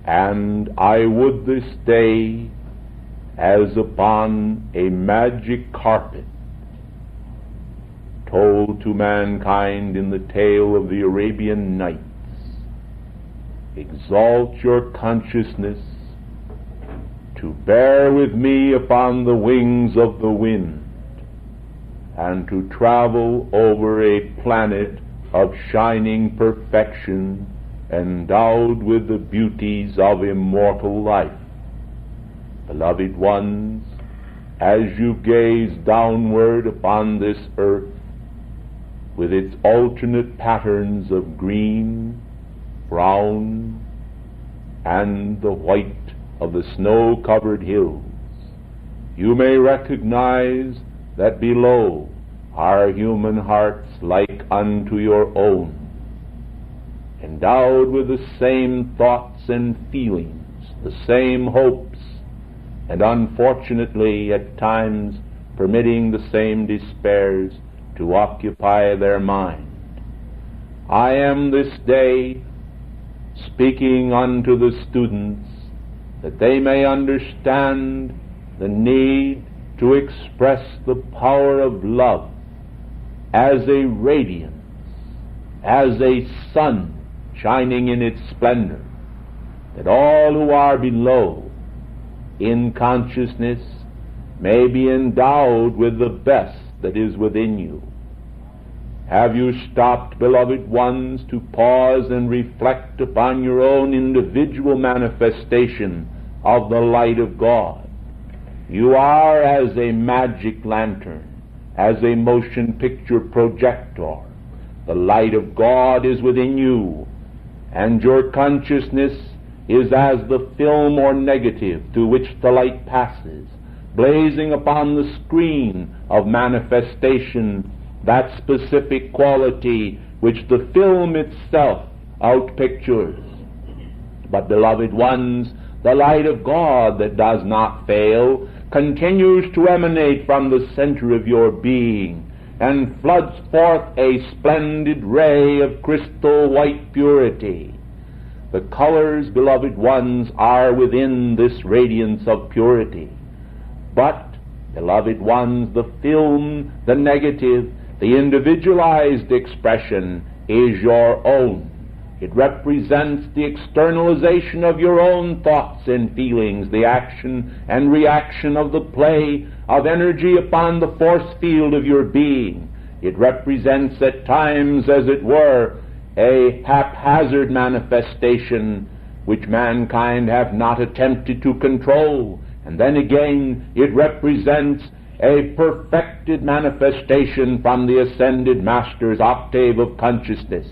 And I would this day, as upon a magic carpet, told to mankind in the tale of the Arabian Nights, exalt your consciousness to bear with me upon the wings of the wind, and to travel over a planet of shining perfection endowed with the beauties of immortal life. Beloved ones, as you gaze downward upon this earth with its alternate patterns of green, brown, and the white of the snow-covered hills, you may recognize that below are human hearts like unto your own, endowed with the same thoughts and feelings, the same hopes, and unfortunately at times permitting the same despairs to occupy their mind. I am this day speaking unto the students that they may understand the need to express the power of love as a radiance, as a sun shining in its splendor, that all who are below in consciousness may be endowed with the best that is within you. Have you stopped, beloved ones, to pause and reflect upon your own individual manifestation of the light of God? You are as a magic lantern, as a motion picture projector. The light of God is within you, and your consciousness is as the film or negative through which the light passes, blazing upon the screen of manifestation that specific quality which the film itself outpictures. But, beloved ones, the light of God that does not fail continues to emanate from the center of your being and floods forth a splendid ray of crystal white purity. The colors, beloved ones, are within this radiance of purity. But, beloved ones, the film, the negative, the individualized expression is your own. It represents the externalization of your own thoughts and feelings, the action and reaction of the play of energy upon the force field of your being. It represents at times, as it were, a haphazard manifestation which mankind have not attempted to control. And then again, it represents a perfected manifestation from the ascended Master's octave of consciousness.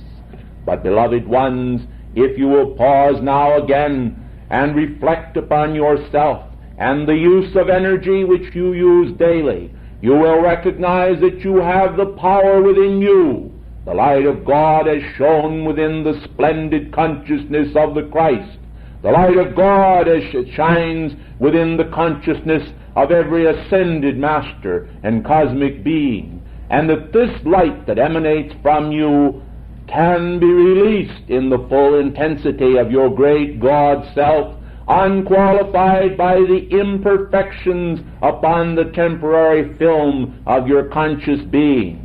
But, beloved ones, if you will pause now again and reflect upon yourself and the use of energy which you use daily, you will recognize that you have the power within you. The light of God as shown within the splendid consciousness of the Christ. The light of God as it shines within the consciousness of every ascended Master and cosmic being. And that this light that emanates from you can be released in the full intensity of your great God self, unqualified by the imperfections upon the temporary film of your conscious being.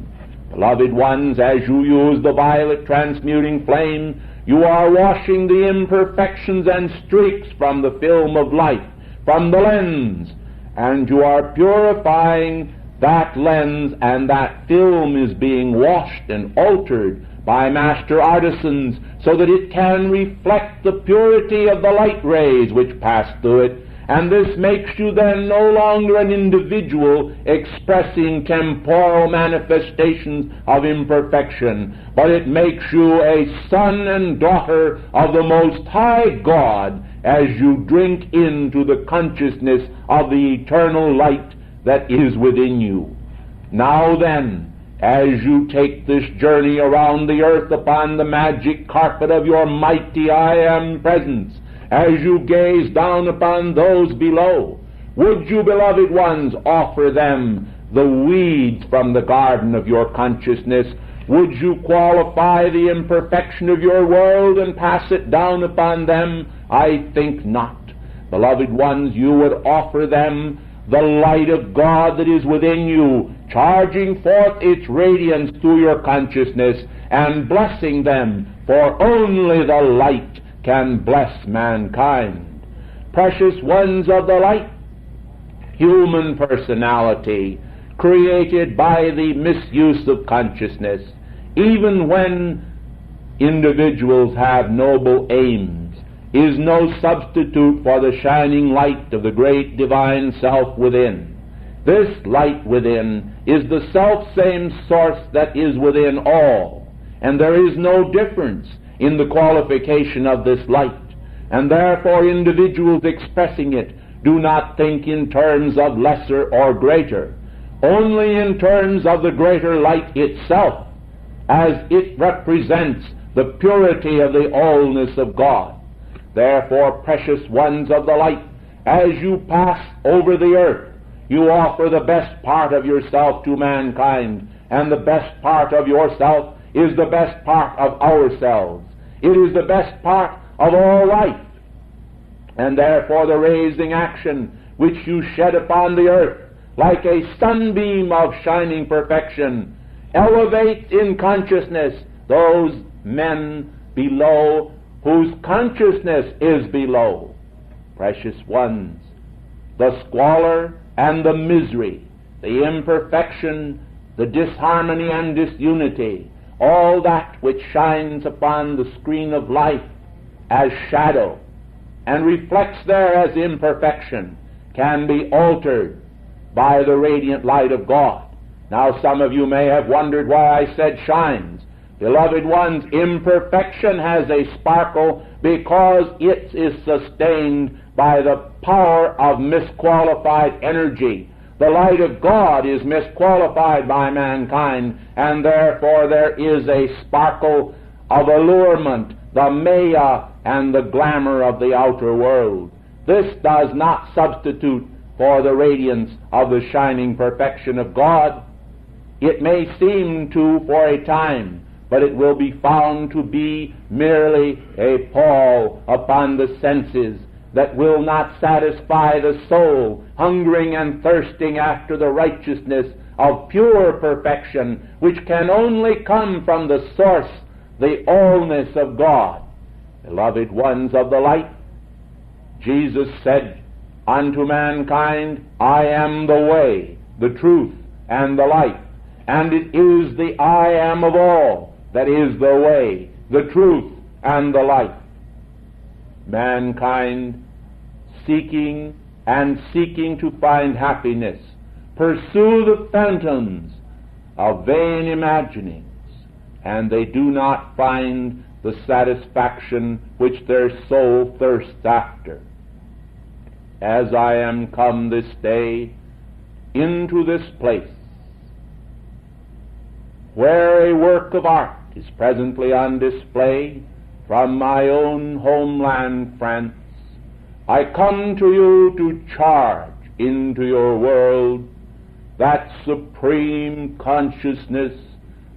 Beloved ones, as you use the violet transmuting flame, you are washing the imperfections and streaks from the film of life, from the lens, and you are purifying that lens, and that film is being washed and altered by master artisans so that it can reflect the purity of the light rays which pass through it. And this makes you then no longer an individual expressing temporal manifestations of imperfection, but it makes you a son and daughter of the Most High God as you drink into the consciousness of the eternal light that is within you. Now then, as you take this journey around the earth upon the magic carpet of your mighty I Am presence, as you gaze down upon those below, would you, beloved ones, offer them the weeds from the garden of your consciousness? Would you qualify the imperfection of your world and pass it down upon them? I think not. Beloved ones, you would offer them the light of God that is within you, charging forth its radiance through your consciousness and blessing them, for only the light can bless mankind. Precious ones of the light, human personality, created by the misuse of consciousness, even when individuals have noble aims, is no substitute for the shining light of the great divine self within. This light within is the self-same source that is within all, and there is no difference in the qualification of this light, and therefore individuals expressing it do not think in terms of lesser or greater, only in terms of the greater light itself, as it represents the purity of the allness of God. Therefore, precious ones of the light, as you pass over the earth, you offer the best part of yourself to mankind, and the best part of yourself is the best part of ourselves. It is the best part of all life. And therefore the raising action which you shed upon the earth, like a sunbeam of shining perfection, elevates in consciousness those men below whose consciousness is below. Precious ones, the squalor and the misery, the imperfection, the disharmony and disunity, all that which shines upon the screen of life as shadow and reflects there as imperfection, can be altered by the radiant light of God. Now some of you may have wondered why I said shines. Beloved ones, imperfection has a sparkle because it is sustained by the power of misqualified energy. The light of God is misqualified by mankind, and therefore there is a sparkle of allurement, the maya and the glamour of the outer world. This does not substitute for the radiance of the shining perfection of God. It may seem to for a time, but it will be found to be merely a pall upon the senses that will not satisfy the soul, hungering and thirsting after the righteousness of pure perfection, which can only come from the source, the allness of God. Beloved ones of the light, Jesus said unto mankind, I am the way, the truth, and the life, and it is the I am of all that is the way, the truth, and the life. Mankind, seeking to find happiness, pursue the phantoms of vain imaginings, and they do not find the satisfaction which their soul thirsts after. As I am come this day into this place, where a work of art is presently on display from my own homeland, France, I come to you to charge into your world that supreme consciousness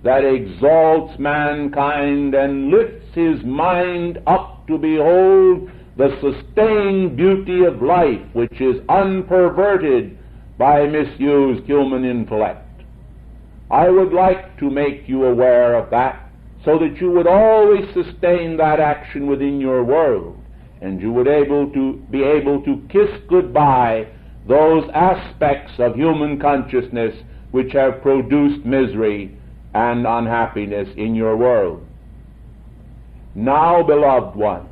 that exalts mankind and lifts his mind up to behold the sustained beauty of life, which is unperverted by misused human intellect. I would like to make you aware of that, so that you would always sustain that action within your world, and you would be able to kiss goodbye those aspects of human consciousness which have produced misery and unhappiness in your world. Now, beloved ones,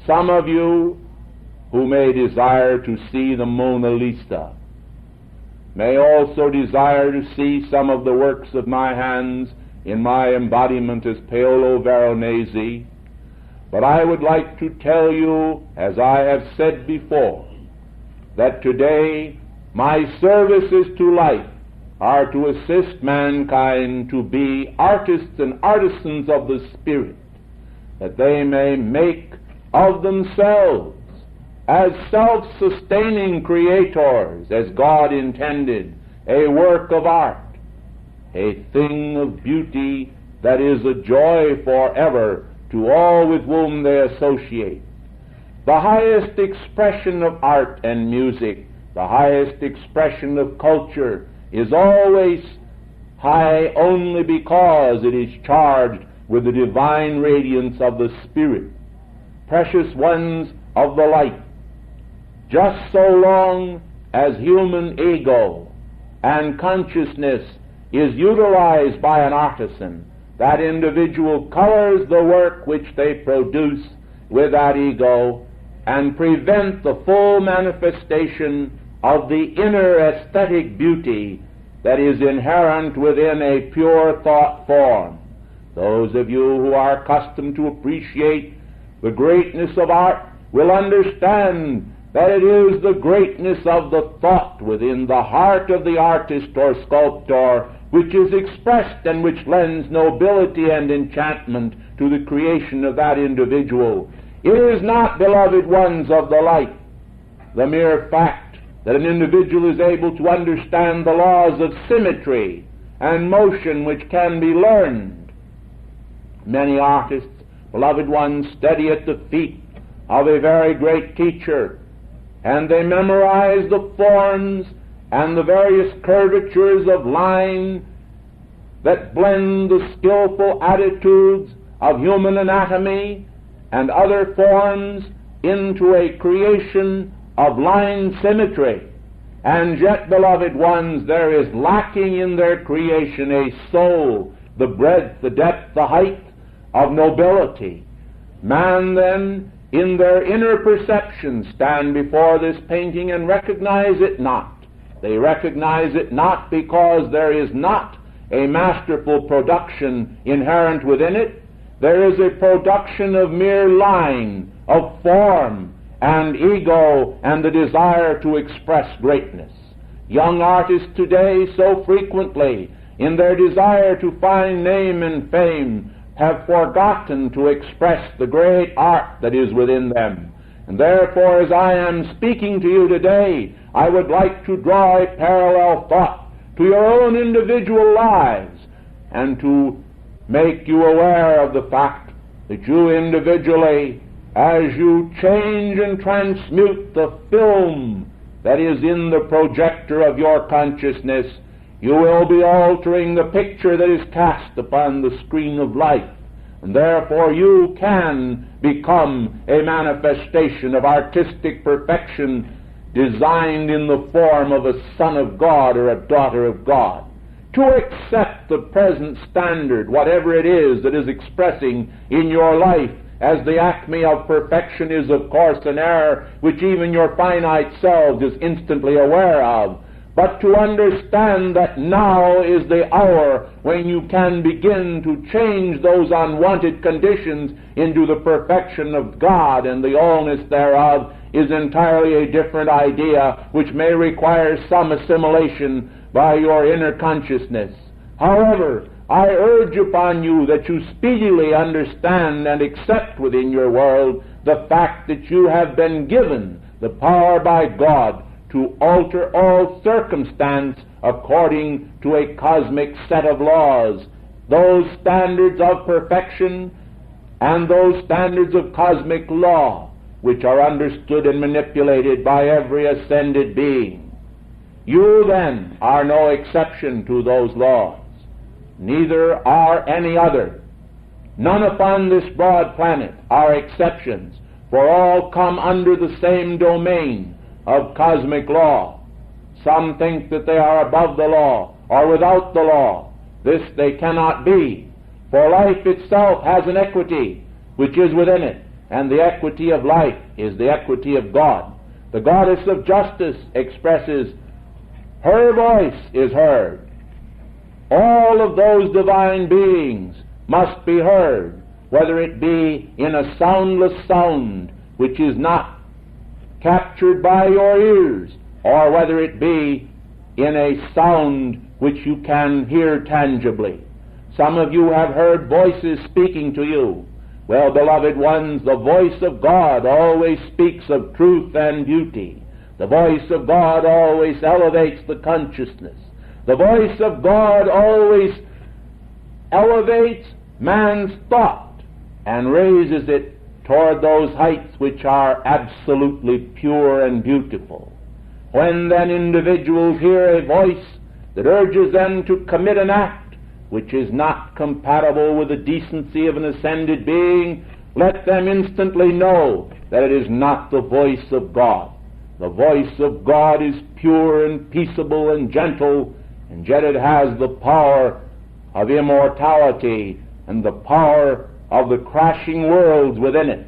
some of you who may desire to see the Mona Lisa may also desire to see some of the works of my hands in my embodiment as Paolo Veronese, but I would like to tell you, as I have said before, that today my services to life are to assist mankind to be artists and artisans of the Spirit, that they may make of themselves as self-sustaining creators, as God intended, a work of art, a thing of beauty that is a joy forever to all with whom they associate. The highest expression of art and music, the highest expression of culture, is always high only because it is charged with the divine radiance of the Spirit. Precious ones of the light, just so long as human ego and consciousness is utilized by an artisan, that individual colors the work which they produce with that ego and prevent the full manifestation of the inner aesthetic beauty that is inherent within a pure thought form. Those of you who are accustomed to appreciate the greatness of art will understand that it is the greatness of the thought within the heart of the artist or sculptor which is expressed and which lends nobility and enchantment to the creation of that individual. It is not, beloved ones of the light, the mere fact that an individual is able to understand the laws of symmetry and motion which can be learned. Many artists, beloved ones, study at the feet of a very great teacher, and they memorize the forms and the various curvatures of line that blend the skillful attitudes of human anatomy and other forms into a creation of line symmetry. And yet, beloved ones, there is lacking in their creation a soul, the breadth, the depth, the height of nobility. Man, then, in their inner perception, stand before this painting and recognize it not. They recognize it not because there is not a masterful production inherent within it. There is a production of mere line, of form, and ego, and the desire to express greatness. Young artists today so frequently, in their desire to find name and fame, have forgotten to express the great art that is within them. And therefore, as I am speaking to you today, I would like to draw a parallel thought to your own individual lives and to make you aware of the fact that you individually, as you change and transmute the film that is in the projector of your consciousness, you will be altering the picture that is cast upon the screen of life. And therefore you can become a manifestation of artistic perfection designed in the form of a son of God or a daughter of God. To accept the present standard, whatever it is that is expressing in your life as the acme of perfection, is of course an error which even your finite selves is instantly aware of. But to understand that now is the hour when you can begin to change those unwanted conditions into the perfection of God and the allness thereof is entirely a different idea which may require some assimilation by your inner consciousness. However, I urge upon you that you speedily understand and accept within your world the fact that you have been given the power by God to alter all circumstance according to a cosmic set of laws, those standards of perfection and those standards of cosmic law which are understood and manipulated by every ascended being. You then are no exception to those laws. Neither are any other. None upon this broad planet are exceptions, for all come under the same domain of cosmic law. Some think that they are above the law or without the law. This they cannot be, for life itself has an equity which is within it, and the equity of life is the equity of God. The goddess of justice expresses, her voice is heard. All of those divine beings must be heard, whether it be in a soundless sound which is not captured by your ears, or whether it be in a sound which you can hear tangibly. Some of you have heard voices speaking to you. Well, beloved ones, the voice of God always speaks of truth and beauty. The voice of God always elevates the consciousness. The voice of God always elevates man's thought and raises it toward those heights which are absolutely pure and beautiful. When then individuals hear a voice that urges them to commit an act which is not compatible with the decency of an ascended being, let them instantly know that it is not the voice of God. The voice of God is pure and peaceable and gentle, and yet it has the power of immortality and the power of the crashing worlds within it.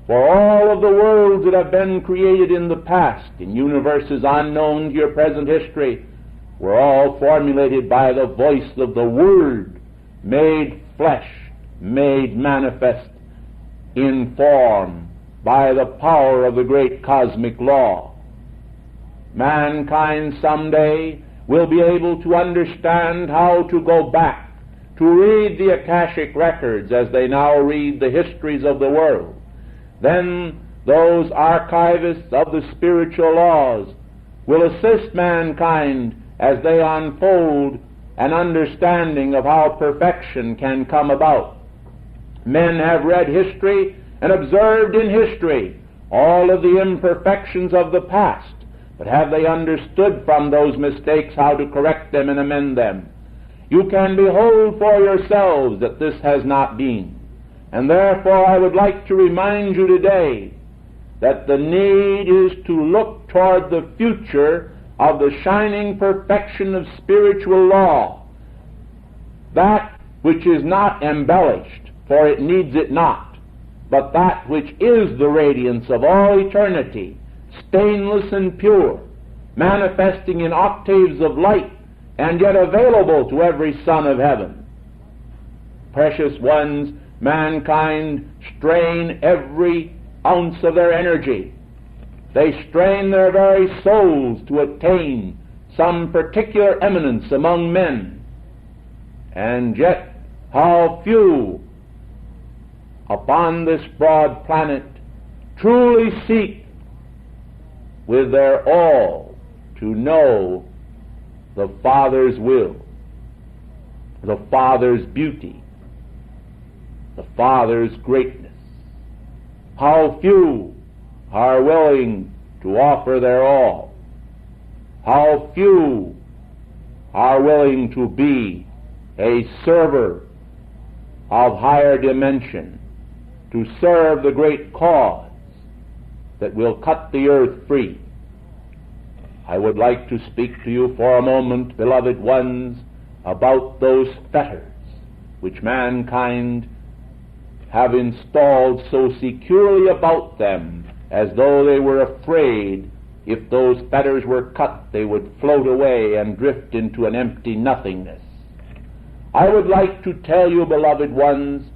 For all of the worlds that have been created in the past, in universes unknown to your present history, were all formulated by the voice of the Word, made flesh, made manifest in form by the power of the great cosmic law. Mankind someday will be able to understand how to go back to read the Akashic records as they now read the histories of the world. Then those archivists of the spiritual laws will assist mankind as they unfold an understanding of how perfection can come about. Men have read history and observed in history all of the imperfections of the past, but have they understood from those mistakes how to correct them and amend them? You can behold for yourselves that this has not been. And therefore I would like to remind you today that the need is to look toward the future of the shining perfection of spiritual law, that which is not embellished, for it needs it not, but that which is the radiance of all eternity, stainless and pure, manifesting in octaves of light, and yet available to every son of heaven. Precious ones, mankind strain every ounce of their energy. They strain their very souls to attain some particular eminence among men. And yet, how few upon this broad planet truly seek with their all to know the Father's will, the Father's beauty, the Father's greatness. How few are willing to offer their all. How few are willing to be a server of higher dimension, to serve the great cause that will cut the earth free. I would like to speak to you for a moment, beloved ones, about those fetters which mankind have installed so securely about them, as though they were afraid if those fetters were cut they would float away and drift into an empty nothingness. I would like to tell you, beloved ones,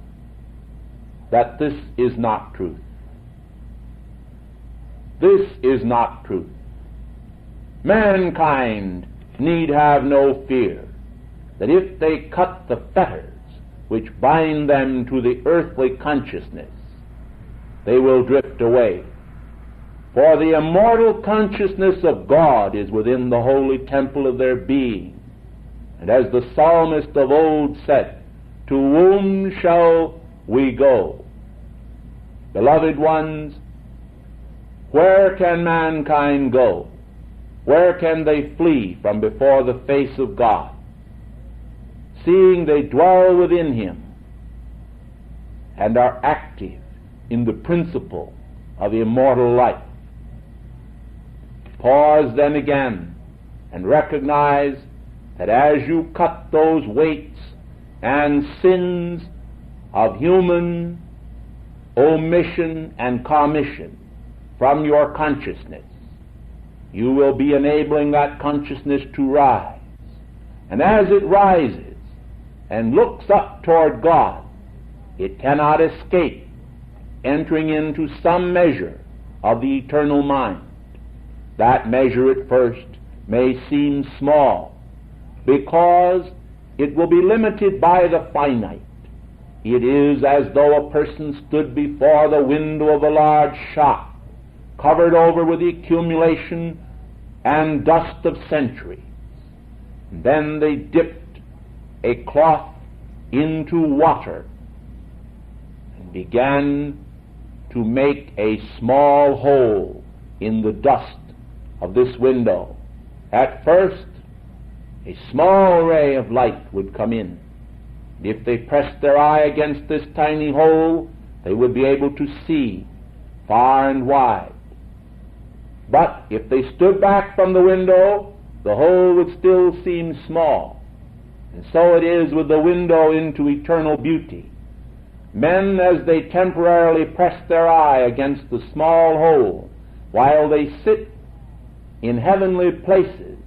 that this is not truth. This is not truth. Mankind need have no fear that if they cut the fetters which bind them to the earthly consciousness, they will drift away. For the immortal consciousness of God is within the holy temple of their being. And as the psalmist of old said, to whom shall we go? Beloved ones, where can mankind go? Where can they flee from before the face of God, seeing they dwell within Him and are active in the principle of immortal life? Pause then again and recognize that as you cut those weights and sins of human omission and commission from your consciousness, you will be enabling that consciousness to rise. And as it rises and looks up toward God, it cannot escape entering into some measure of the eternal mind. That measure at first may seem small, because it will be limited by the finite. It is as though a person stood before the window of a large shop, covered over with the accumulation and dust of centuries. Then they dipped a cloth into water and began to make a small hole in the dust of this window. At first, a small ray of light would come in. If they pressed their eye against this tiny hole, they would be able to see far and wide. But if they stood back from the window, the hole would still seem small. And so it is with the window into eternal beauty. Men, as they temporarily press their eye against the small hole, while they sit in heavenly places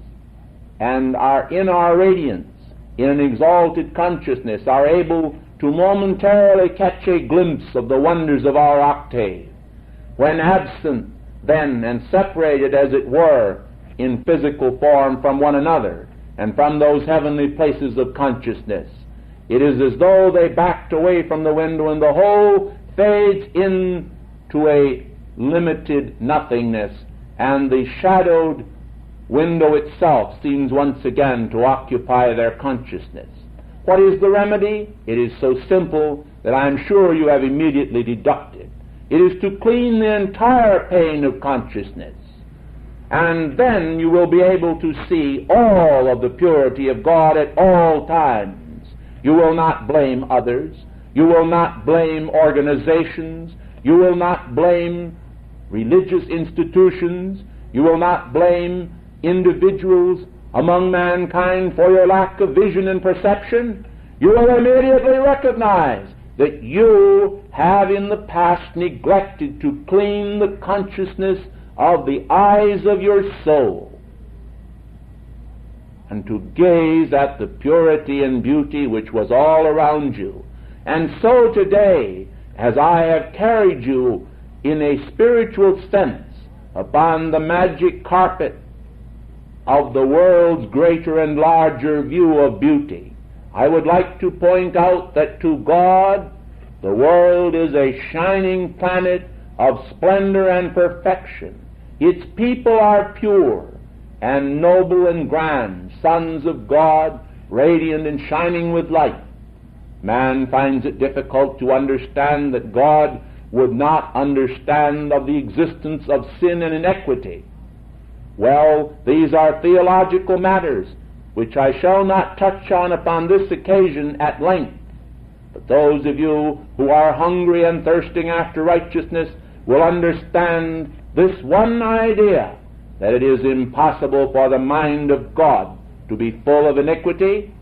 and are in our radiance, in an exalted consciousness, are able to momentarily catch a glimpse of the wonders of our octave. When absent then and separated, as it were, in physical form from one another and from those heavenly places of consciousness, it is as though they backed away from the window and the whole fades into a limited nothingness, and the shadowed window itself seems once again to occupy their consciousness. What is the remedy? It is so simple that I am sure you have immediately deducted. It is to clean the entire pane of consciousness, and then you will be able to see all of the purity of God at all times. You will not blame others. You will not blame organizations. You will not blame religious institutions. You will not blame individuals among mankind for your lack of vision and perception. You will immediately recognize that you have in the past neglected to clean the consciousness of the eyes of your soul and to gaze at the purity and beauty which was all around you. And so today, as I have carried you in a spiritual sense upon the magic carpet of the world's greater and larger view of beauty, I would like to point out that to God, the world is a shining planet of splendor and perfection. Its people are pure and noble and grand, sons of God, radiant and shining with light. Man finds it difficult to understand that God would not understand of the existence of sin and inequity. Well, these are theological matters which I shall not touch on upon this occasion at length. But those of you who are hungry and thirsting after righteousness will understand this one idea, that it is impossible for the mind of God to be full of iniquity,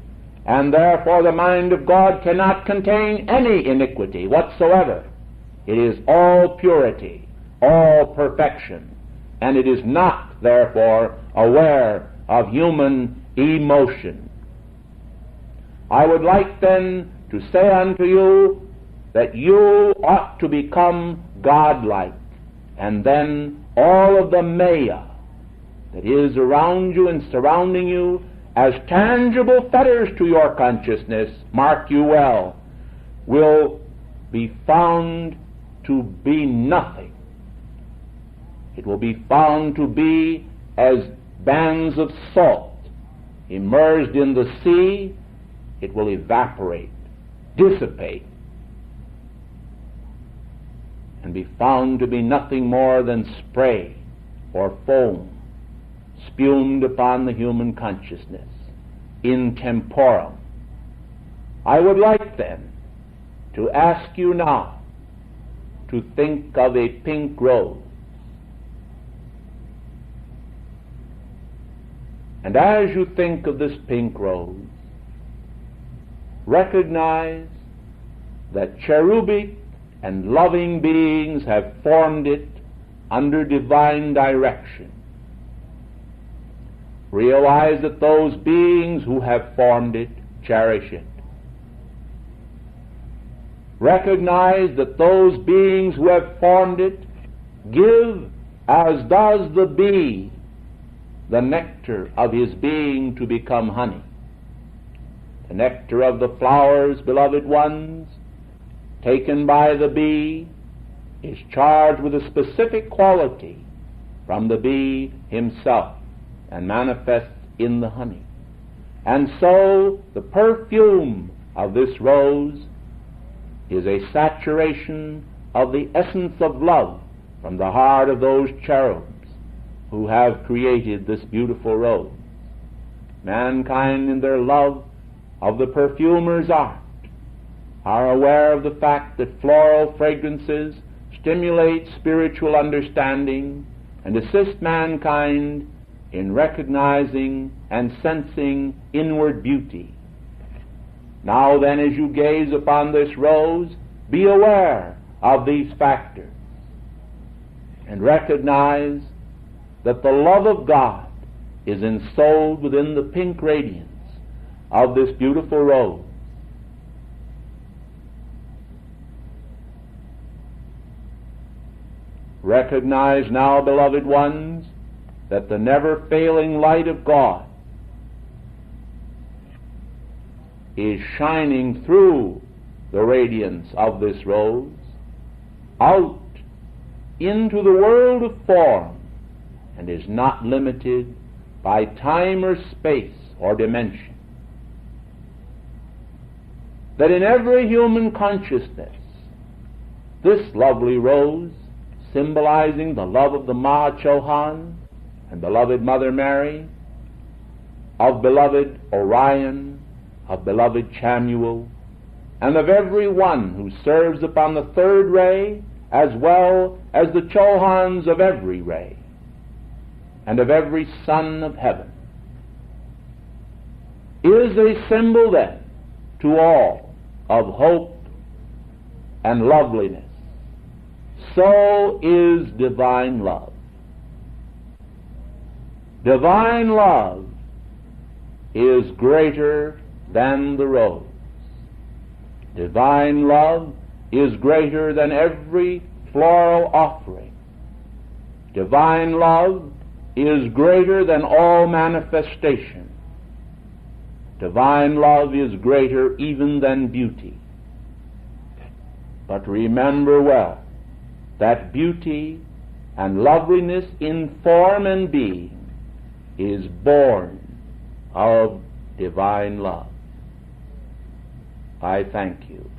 and therefore the mind of God cannot contain any iniquity whatsoever. It is all purity, all perfection, and it is not, therefore, aware of human emotion. I would like then to say unto you that you ought to become godlike, and then all of the maya that is around you and surrounding you as tangible fetters to your consciousness, mark you well, will be found to be nothing. It will be found to be as bands of salt immersed in the sea. It will evaporate, dissipate, and be found to be nothing more than spray or foam spumed upon the human consciousness, in temporum. I would like then to ask you now to think of a pink rose. And as you think of this pink rose, recognize that cherubic and loving beings have formed it under divine direction. Realize that those beings who have formed it cherish it. Recognize that those beings who have formed it give, as does the bee, the nectar of his being to become honey. The nectar of the flowers, beloved ones, taken by the bee, is charged with a specific quality from the bee himself and manifests in the honey. And so the perfume of this rose is a saturation of the essence of love from the heart of those cherubs who have created this beautiful rose. Mankind, in their love of the perfumer's art, are aware of the fact that floral fragrances stimulate spiritual understanding and assist mankind in recognizing and sensing inward beauty. Now then, as you gaze upon this rose, be aware of these factors and recognize that the love of God is ensouled within the pink radiance of this beautiful rose. Recognize now, beloved ones, that the never-failing light of God is shining through the radiance of this rose out into the world of form, and is not limited by time or space or dimension. That in every human consciousness, this lovely rose, symbolizing the love of the Mahachohan and beloved Mother Mary, of beloved Orion, of beloved Chamuel, and of every one who serves upon the third ray, as well as the Chohans of every ray, and of every son of heaven, is a symbol then to all of hope and loveliness. So is divine love. Divine love is greater than the rose. Divine love is greater than every floral offering. Divine love is greater than all manifestation. Divine love is greater even than beauty. But remember well that beauty and loveliness in form and being is born of divine love. I thank you.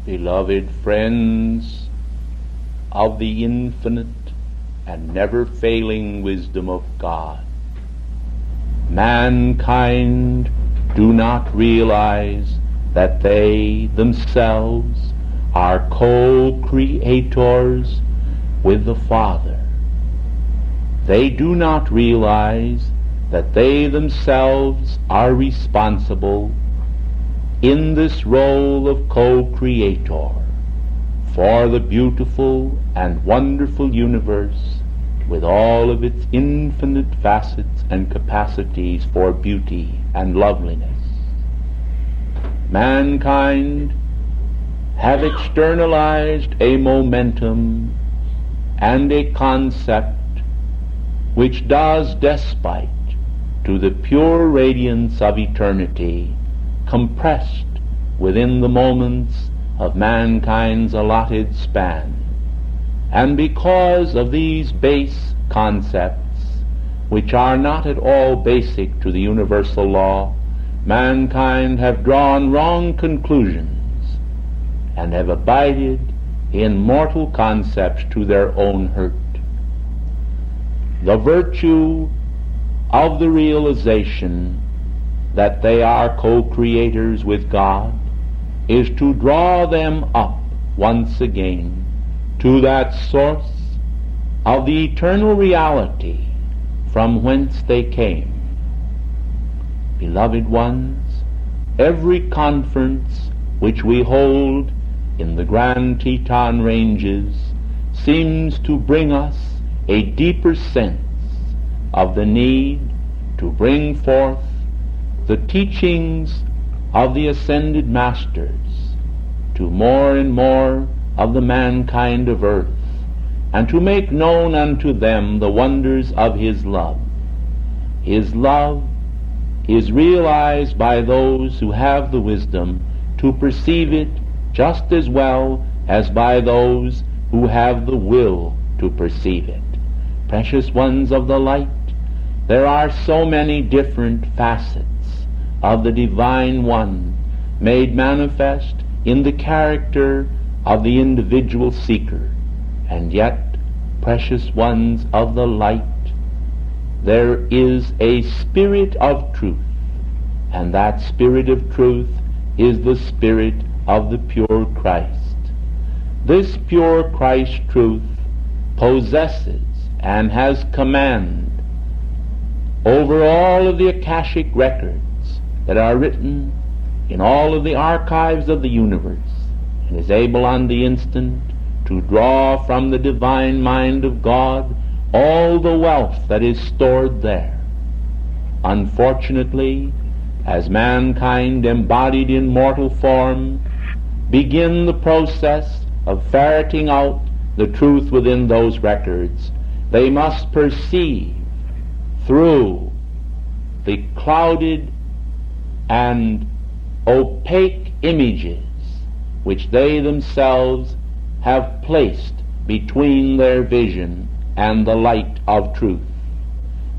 Beloved friends of the infinite and never-failing wisdom of God, mankind do not realize that they themselves are co-creators with the Father. They do not realize that they themselves are responsible in this role of co-creator for the beautiful and wonderful universe with all of its infinite facets and capacities for beauty and loveliness. Mankind have externalized a momentum and a concept which does despite to the pure radiance of eternity compressed within the moments of mankind's allotted span. And because of these base concepts, which are not at all basic to the universal law, mankind have drawn wrong conclusions and have abided in mortal concepts to their own hurt. The virtue of the realization that they are co-creators with God is to draw them up once again to that source of the eternal reality from whence they came. Beloved ones, every conference which we hold in the Grand Teton Ranges seems to bring us a deeper sense of the need to bring forth the teachings of the ascended masters to more and more of the mankind of earth, and to make known unto them the wonders of his love. His love is realized by those who have the wisdom to perceive it just as well as by those who have the will to perceive it. Precious ones of the light, there are so many different facets of the Divine One made manifest in the character of the individual seeker, and yet, precious ones of the light, there is a spirit of truth, and that spirit of truth is the spirit of the pure Christ. This pure Christ truth possesses and has command over all of the Akashic records that are written in all of the archives of the universe, and is able on the instant to draw from the divine mind of God all the wealth that is stored there. Unfortunately, as mankind embodied in mortal form begin the process of ferreting out the truth within those records, they must perceive through the clouded and opaque images which they themselves have placed between their vision and the light of truth.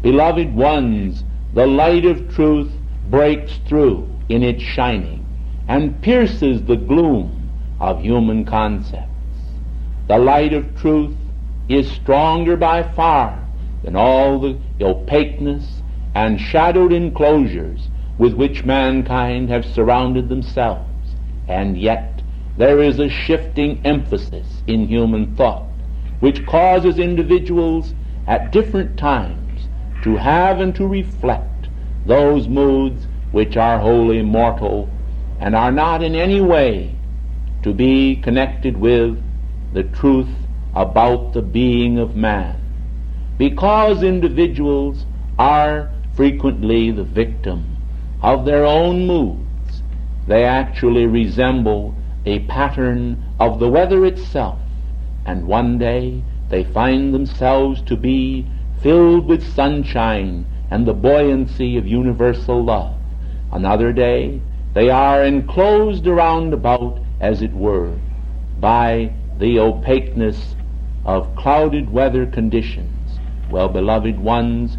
Beloved ones, the light of truth breaks through in its shining and pierces the gloom of human concepts. The light of truth is stronger by far than all the opaqueness and shadowed enclosures with which mankind have surrounded themselves, and yet there is a shifting emphasis in human thought which causes individuals at different times to have and to reflect those moods which are wholly mortal and are not in any way to be connected with the truth about the being of man. Because individuals are frequently the victim of their own moods, they actually resemble a pattern of the weather itself, and one day they find themselves to be filled with sunshine and the buoyancy of universal love. Another day they are enclosed around about, as it were, by the opaqueness of clouded weather conditions. Well, beloved ones,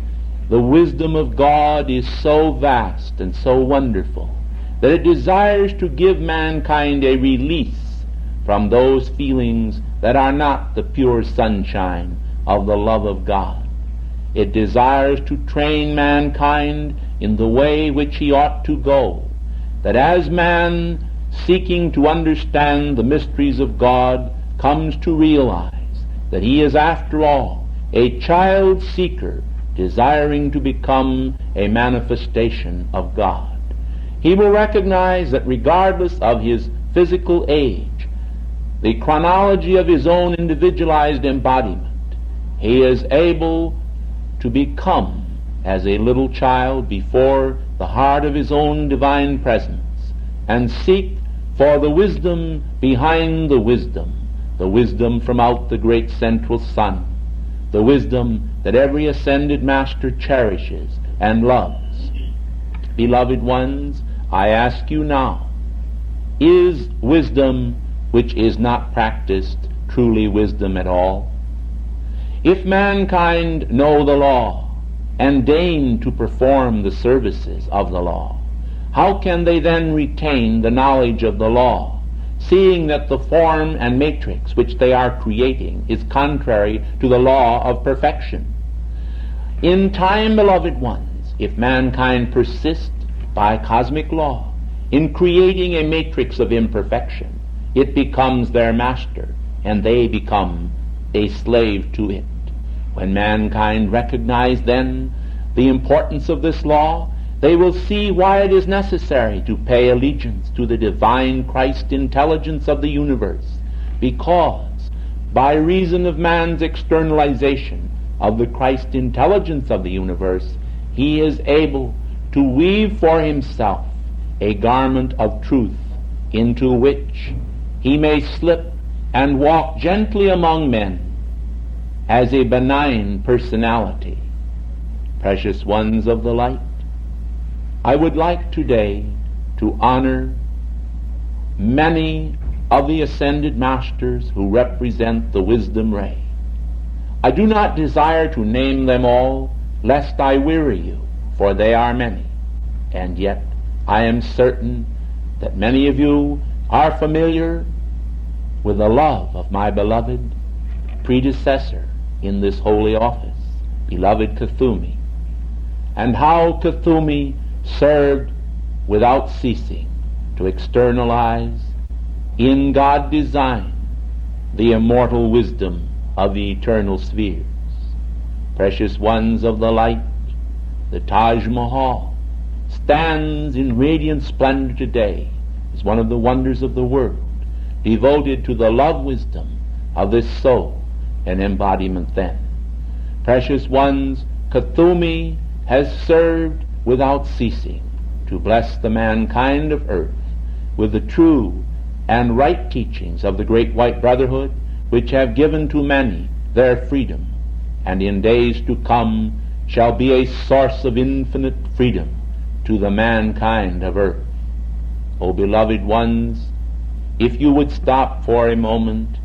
the wisdom of God is so vast and so wonderful that it desires to give mankind a release from those feelings that are not the pure sunshine of the love of God. It desires to train mankind in the way which he ought to go, that as man, seeking to understand the mysteries of God, comes to realize that he is, after all, a child seeker desiring to become a manifestation of God. He will recognize that regardless of his physical age, the chronology of his own individualized embodiment, he is able to become as a little child before the heart of his own divine presence and seek for the wisdom behind the wisdom from out the great central sun, the wisdom that every ascended master cherishes and loves. Beloved ones, I ask you now, is wisdom which is not practiced truly wisdom at all? If mankind know the law and deign to perform the services of the law, how can they then retain the knowledge of the law, seeing that the form and matrix which they are creating is contrary to the law of perfection? In time, beloved ones, if mankind persist by cosmic law in creating a matrix of imperfection, it becomes their master, and they become a slave to it. When mankind recognize then the importance of this law, they will see why it is necessary to pay allegiance to the divine Christ intelligence of the universe, because by reason of man's externalization of the Christ intelligence of the universe, he is able to weave for himself a garment of truth into which he may slip and walk gently among men as a benign personality. Precious ones of the light, I would like today to honor many of the ascended masters who represent the wisdom ray. I do not desire to name them all, lest I weary you, for they are many, and yet I am certain that many of you are familiar with the love of my beloved predecessor in this holy office, beloved Kuthumi, and how Kuthumi served without ceasing to externalize in God design the immortal wisdom of the eternal spheres. Precious ones of the light, the Taj Mahal stands in radiant splendor today as one of the wonders of the world, devoted to the love wisdom of this soul, an embodiment then. Precious ones, Kuthumi has served without ceasing to bless the mankind of earth with the true and right teachings of the great white brotherhood, which have given to many their freedom, and in days to come shall be a source of infinite freedom to the mankind of earth. O beloved ones, if you would stop for a moment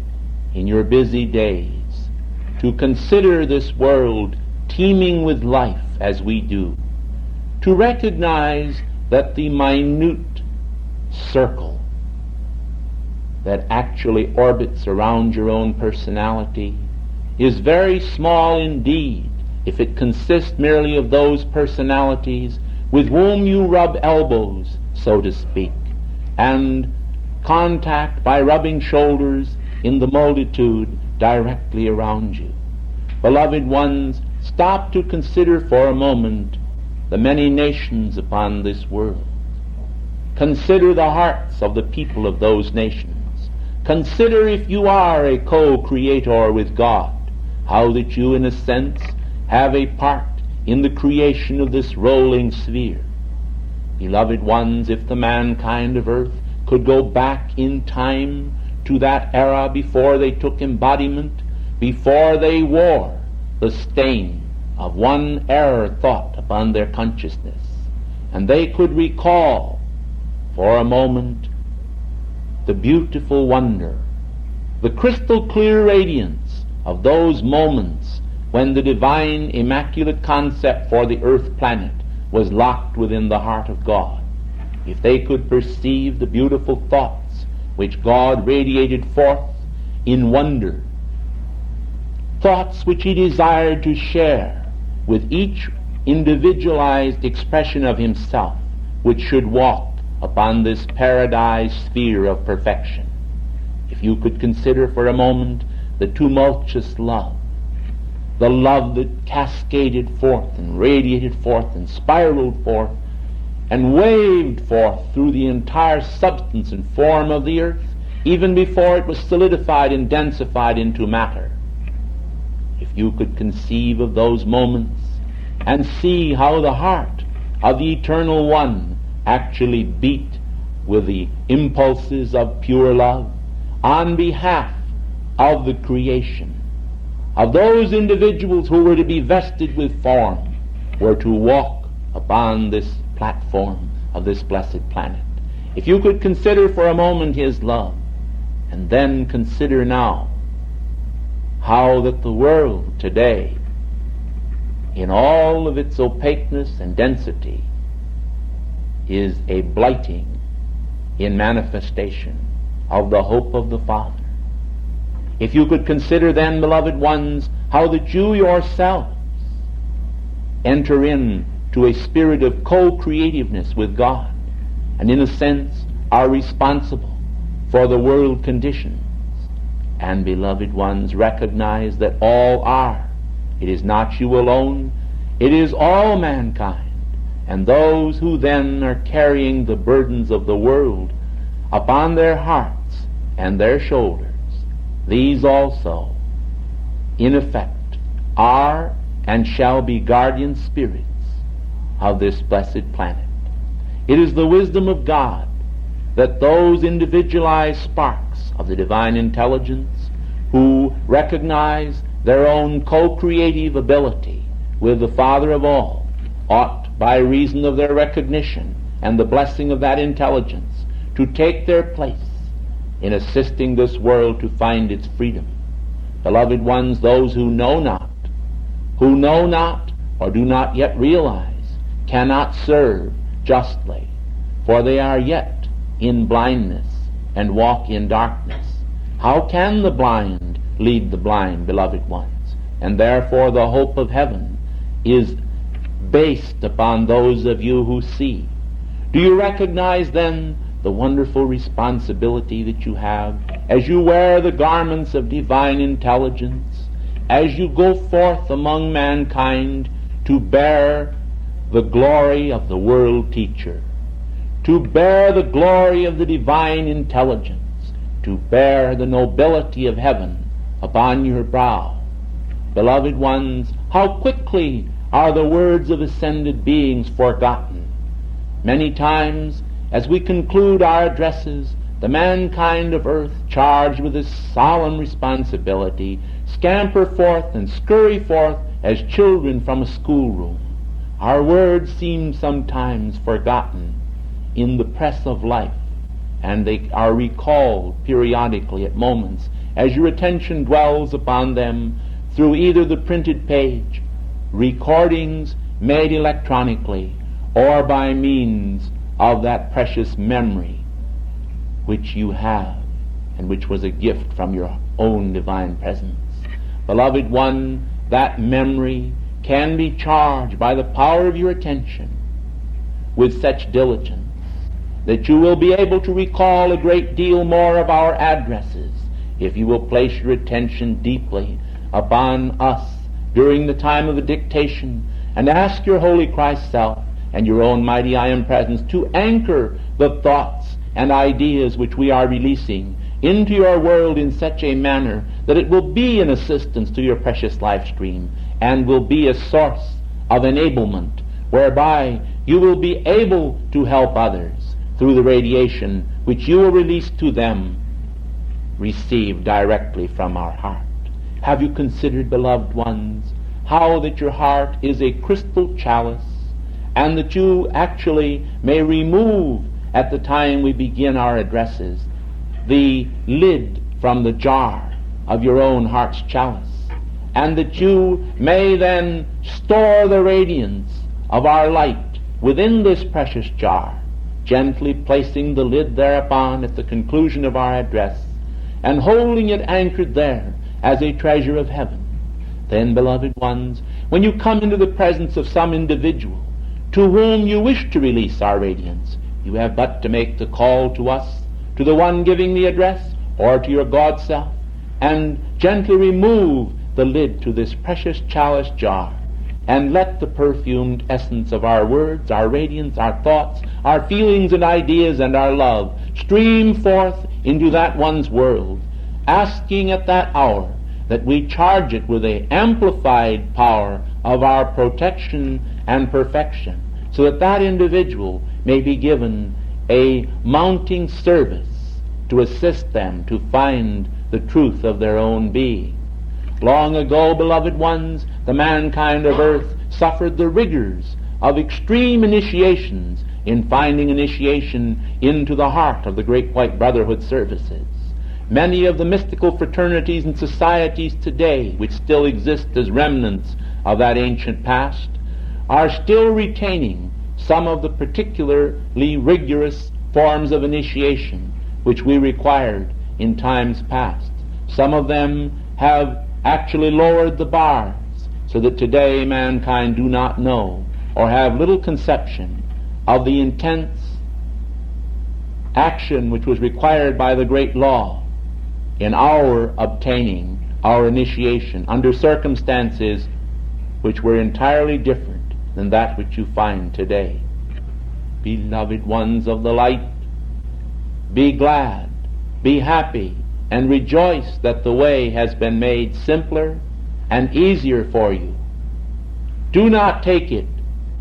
in your busy days to consider this world teeming with life as we do, to recognize that the minute circle that actually orbits around your own personality is very small indeed if it consists merely of those personalities with whom you rub elbows, so to speak, and contact by rubbing shoulders in the multitude directly around you. Beloved ones, stop to consider for a moment the many nations upon this world. Consider the hearts of the people of those nations. Consider, if you are a co-creator with God, how that you, in a sense, have a part in the creation of this rolling sphere. Beloved ones, if the mankind of earth could go back in time to that era before they took embodiment, before they wore the stain of one error thought upon their consciousness, and they could recall for a moment the beautiful wonder, the crystal clear radiance of those moments when the divine immaculate concept for the earth planet was locked within the heart of God, if they could perceive the beautiful thoughts which God radiated forth in wonder, thoughts which he desired to share with each individualized expression of himself, which should walk upon this paradise sphere of perfection. If you could consider for a moment the tumultuous love, the love that cascaded forth and radiated forth and spiraled forth and waved forth through the entire substance and form of the earth, even before it was solidified and densified into matter. If you could conceive of those moments and see how the heart of the Eternal One actually beat with the impulses of pure love on behalf of the creation, of those individuals who were to be vested with form, were to walk upon this platform of this blessed planet. If you could consider for a moment his love, and then consider now how that the world today, in all of its opaqueness and density, is a blighting in manifestation of the hope of the Father. If you could consider then, beloved ones, how that you yourselves enter into a spirit of co-creativeness with God, and in a sense are responsible for the world conditions, and, beloved ones, recognize that all are. It is not you alone, it is all mankind, and those who then are carrying the burdens of the world upon their hearts and their shoulders, these also, in effect, are and shall be guardian spirits of this blessed planet. It is the wisdom of God that those individualized sparks of the divine intelligence who recognize their own co-creative ability with the Father of all ought, by reason of their recognition and the blessing of that intelligence, to take their place in assisting this world to find its freedom. Beloved ones, those who know not or do not yet realize, cannot serve justly, for they are yet in blindness and walk in darkness. How can the blind lead the blind, beloved ones? And therefore the hope of heaven is based upon those of you who see. Do you recognize then the wonderful responsibility that you have as you wear the garments of divine intelligence, as you go forth among mankind to bear the glory of the world teacher, to bear the glory of the divine intelligence, to bear the nobility of heaven upon your brow? Beloved ones, how quickly are the words of ascended beings forgotten. Many times, as we conclude our addresses, the mankind of earth, charged with this solemn responsibility, scamper forth and scurry forth as children from a schoolroom. Our words seem sometimes forgotten in the press of life, and they are recalled periodically at moments as your attention dwells upon them through either the printed page, recordings made electronically, or by means of that precious memory which you have and which was a gift from your own divine presence. Beloved one, that memory can be charged by the power of your attention with such diligence that you will be able to recall a great deal more of our addresses if you will place your attention deeply upon us during the time of the dictation, and ask your holy Christ self and your own mighty I Am Presence to anchor the thoughts and ideas which we are releasing into your world in such a manner that it will be an assistance to your precious life stream and will be a source of enablement whereby you will be able to help others through the radiation which you will release to them, received directly from our heart. Have you considered, beloved ones, how that your heart is a crystal chalice, and that you actually may remove, at the time we begin our addresses, the lid from the jar of your own heart's chalice, and that you may then store the radiance of our light within this precious jar, gently placing the lid thereupon at the conclusion of our address, and holding it anchored there as a treasure of heaven. Then, beloved ones, when you come into the presence of some individual to whom you wish to release our radiance, you have but to make the call to us, to the one giving the address, or to your God self, and gently remove the lid to this precious chalice jar, and let the perfumed essence of our words, our radiance, our thoughts, our feelings and ideas and our love stream forth into that one's world, asking at that hour that we charge it with the amplified power of our protection and perfection, so that that individual may be given a mounting service to assist them to find the truth of their own being. Long ago, beloved ones, the mankind of earth suffered the rigors of extreme initiations in finding initiation into the heart of the great White Brotherhood services. Many of the mystical fraternities and societies today, which still exist as remnants of that ancient past, are still retaining some of the particularly rigorous forms of initiation which we required in times past. Some of them have actually lowered the bars, so that today mankind do not know or have little conception of the intense action which was required by the great law in our obtaining our initiation under circumstances which were entirely different than that which you find today. Beloved ones of the light, be glad, be happy, and rejoice that the way has been made simpler and easier for you. Do not take it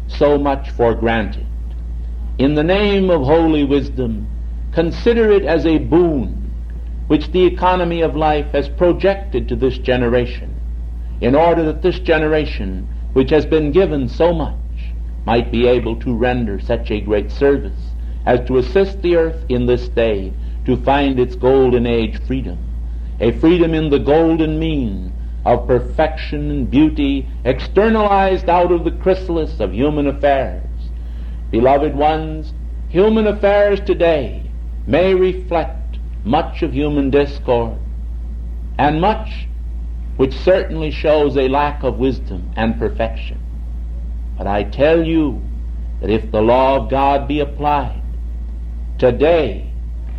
so much for granted. In the name of holy wisdom, consider it as a boon which the economy of life has projected to this generation, in order that this generation, which has been given so much, might be able to render such a great service as to assist the earth in this day to find its golden age freedom, a freedom in the golden mean of perfection and beauty externalized out of the chrysalis of human affairs. Beloved ones, human affairs today may reflect much of human discord, and much which certainly shows a lack of wisdom and perfection. But I tell you that if the law of God be applied, today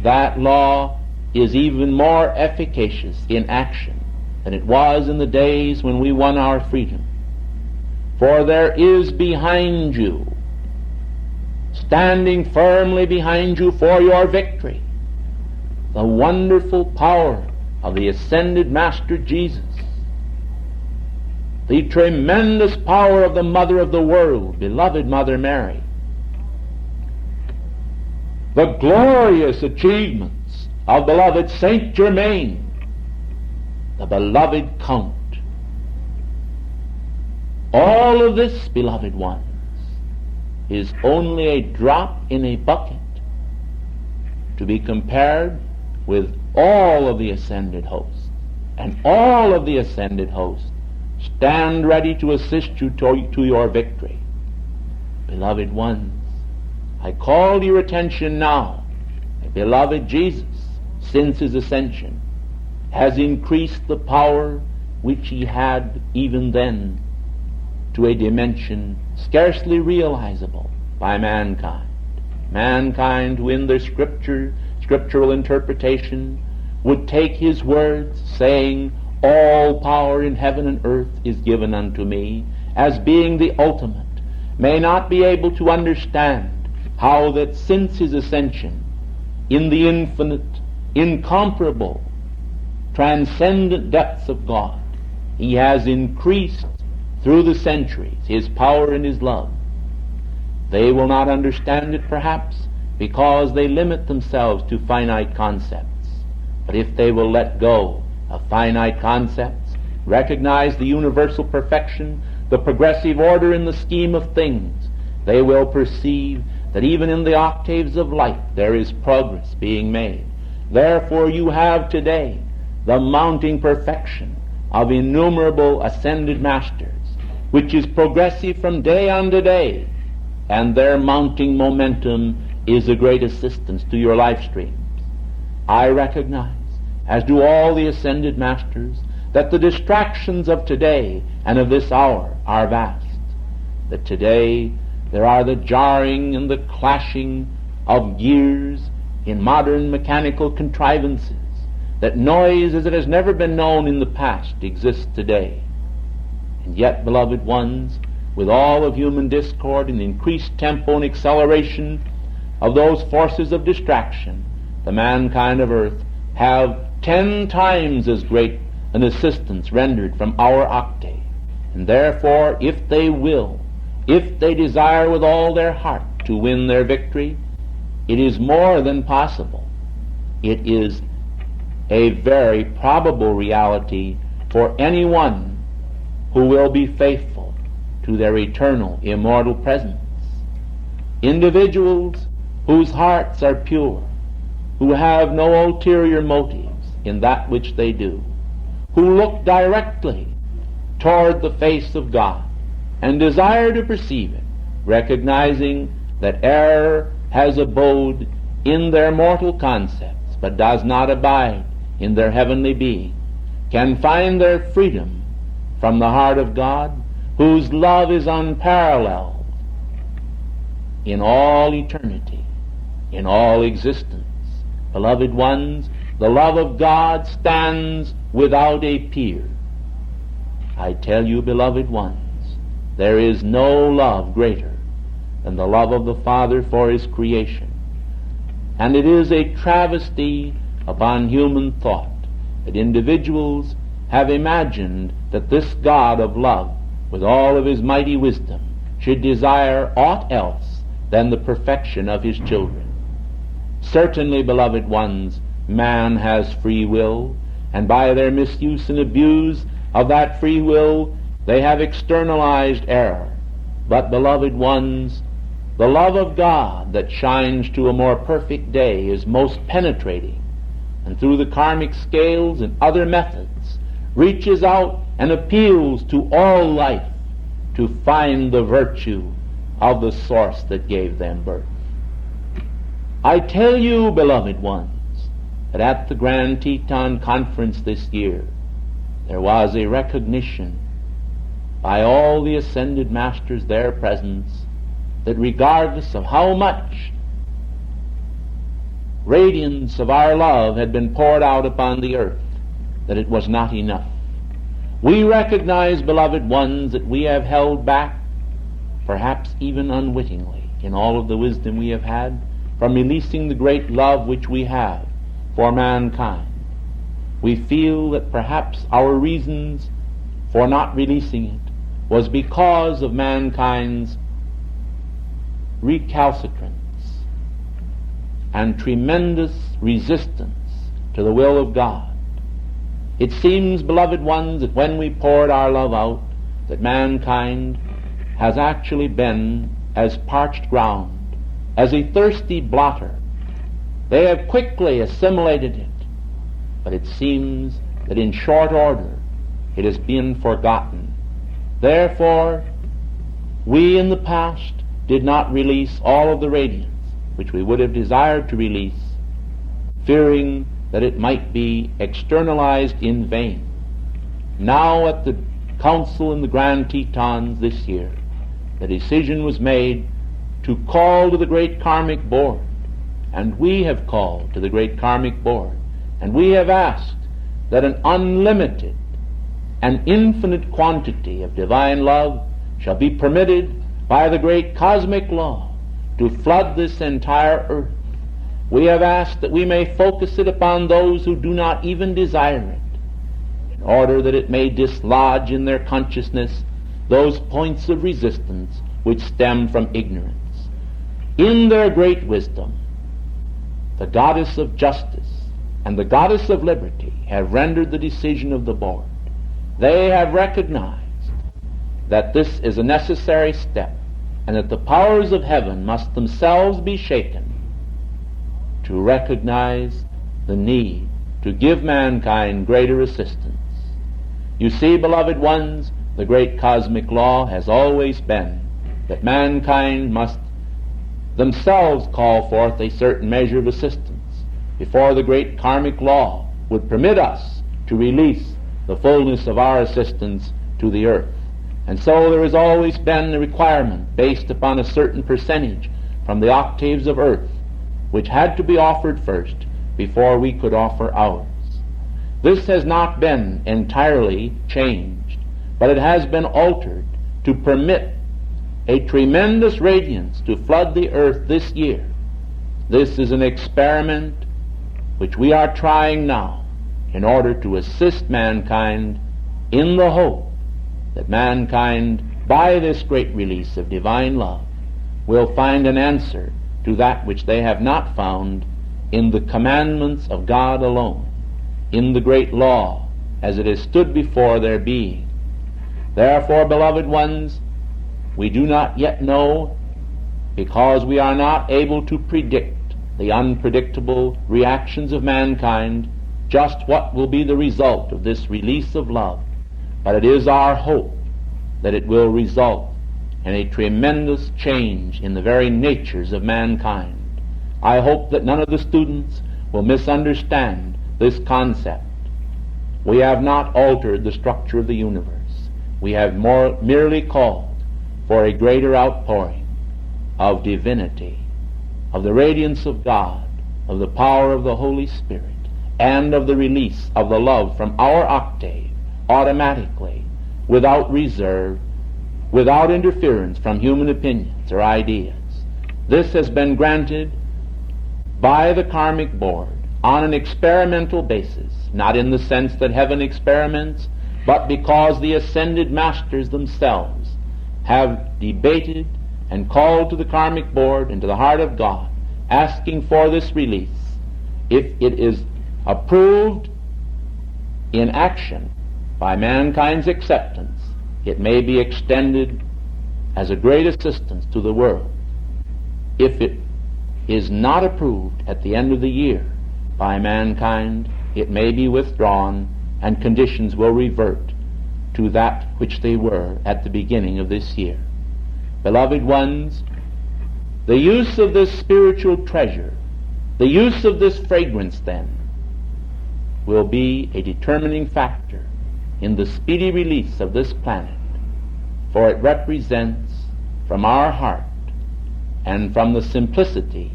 that law is even more efficacious in action than it was in the days when we won our freedom. For there is behind you, standing firmly behind you for your victory, the wonderful power of the ascended Master Jesus, the tremendous power of the Mother of the world, beloved Mother Mary, the glorious achievements of beloved Saint Germain, the beloved Count. All of this, beloved ones, is only a drop in a bucket to be compared with all of the ascended hosts. And all of the ascended hosts stand ready to assist you to your victory. Beloved ones, I call your attention now. The beloved Jesus, since his ascension, has increased the power which he had even then to a dimension scarcely realizable by mankind. Mankind who in their scriptural interpretation would take his words saying, all power in heaven and earth is given unto me, as being the ultimate, may not be able to understand how that since his ascension, in the infinite, incomparable, transcendent depths of God, he has increased through the centuries his power and his love. They will not understand it perhaps because they limit themselves to finite concepts. But if they will let go of finite concepts, recognize the universal perfection, the progressive order in the scheme of things, they will perceive that even in the octaves of light there is progress being made. Therefore you have today the mounting perfection of innumerable ascended masters, which is progressive from day unto day, and their mounting momentum is a great assistance to your life streams. I recognize, as do all the ascended masters, that the distractions of today and of this hour are vast. That today there are the jarring and the clashing of gears in modern mechanical contrivances, that noise as it has never been known in the past exists today. And yet, beloved ones, with all of human discord and increased tempo and acceleration of those forces of distraction, the mankind of earth have 10 times as great an assistance rendered from our octave. And therefore, if they will, if they desire with all their heart to win their victory, it is more than possible. It is a very probable reality for anyone who will be faithful to their eternal, immortal presence. Individuals whose hearts are pure, who have no ulterior motives in that which they do, who look directly toward the face of God and desire to perceive it, recognizing that error has abode in their mortal concepts but does not abide in their heavenly being, can find their freedom from the heart of God, whose love is unparalleled in all eternity, in all existence. Beloved ones, the love of God stands without a peer. I tell you, beloved ones, there is no love greater than the love of the Father for His creation. And it is a travesty upon human thought that individuals have imagined that this God of love, with all of His mighty wisdom, should desire aught else than the perfection of His children. Certainly, beloved ones, man has free will, and by their misuse and abuse of that free will, they have externalized error. But, beloved ones, the love of God that shines to a more perfect day is most penetrating, and through the karmic scales and other methods reaches out and appeals to all life to find the virtue of the source that gave them birth. I tell you, beloved ones, that at the Grand Teton Conference this year, there was a recognition by all the ascended masters there present that regardless of how much radiance of our love had been poured out upon the earth, that it was not enough. We recognize, beloved ones, that we have held back, perhaps even unwittingly, in all of the wisdom we have had, from releasing the great love which we have for mankind. We feel that perhaps our reasons for not releasing it was because of mankind's recalcitrance and tremendous resistance to the will of God. It seems, beloved ones, that when we poured our love out, that mankind has actually been as parched ground, as a thirsty blotter. They have quickly assimilated it, but it seems that in short order it has been forgotten. Therefore, we in the past did not release all of the radiance which we would have desired to release, fearing that it might be externalized in vain. Now at the council in the Grand Tetons this year, the decision was made to call to the great karmic board, and we have called to the great karmic board, and we have asked that an unlimited and infinite quantity of divine love shall be permitted by the great cosmic law to flood this entire earth. We have asked that we may focus it upon those who do not even desire it, in order that it may dislodge in their consciousness those points of resistance which stem from ignorance. In their great wisdom, the goddess of justice and the goddess of liberty have rendered the decision of the board. They have recognized that this is a necessary step, and that the powers of heaven must themselves be shaken to recognize the need to give mankind greater assistance. You see, beloved ones, the great cosmic law has always been that mankind must themselves call forth a certain measure of assistance before the great karmic law would permit us to release the fullness of our assistance to the earth. And so there has always been a requirement based upon a certain percentage from the octaves of earth, which had to be offered first before we could offer ours. This has not been entirely changed, but it has been altered to permit a tremendous radiance to flood the earth this year. This is an experiment which we are trying now in order to assist mankind in the hope that mankind, by this great release of divine love, will find an answer to that which they have not found in the commandments of God alone, in the great law as it has stood before their being. Therefore, beloved ones, we do not yet know, because we are not able to predict the unpredictable reactions of mankind, just what will be the result of this release of love. But it is our hope that it will result in a tremendous change in the very natures of mankind. I hope that none of the students will misunderstand this concept. We have not altered the structure of the universe. We have merely called for a greater outpouring of divinity, of the radiance of God, of the power of the Holy Spirit, and of the release of the love from our octave automatically, without reserve, without interference from human opinions or ideas. This has been granted by the karmic board on an experimental basis, not in the sense that heaven experiments, but because the ascended masters themselves have debated and called to the karmic board and to the heart of God, asking for this release. If it is approved in action by mankind's acceptance, it may be extended as a great assistance to the world. If it is not approved at the end of the year by mankind, it may be withdrawn and conditions will revert to that which they were at the beginning of this year. Beloved ones, the use of this spiritual treasure, the use of this fragrance then, will be a determining factor in the speedy release of this planet, for it represents from our heart and from the simplicity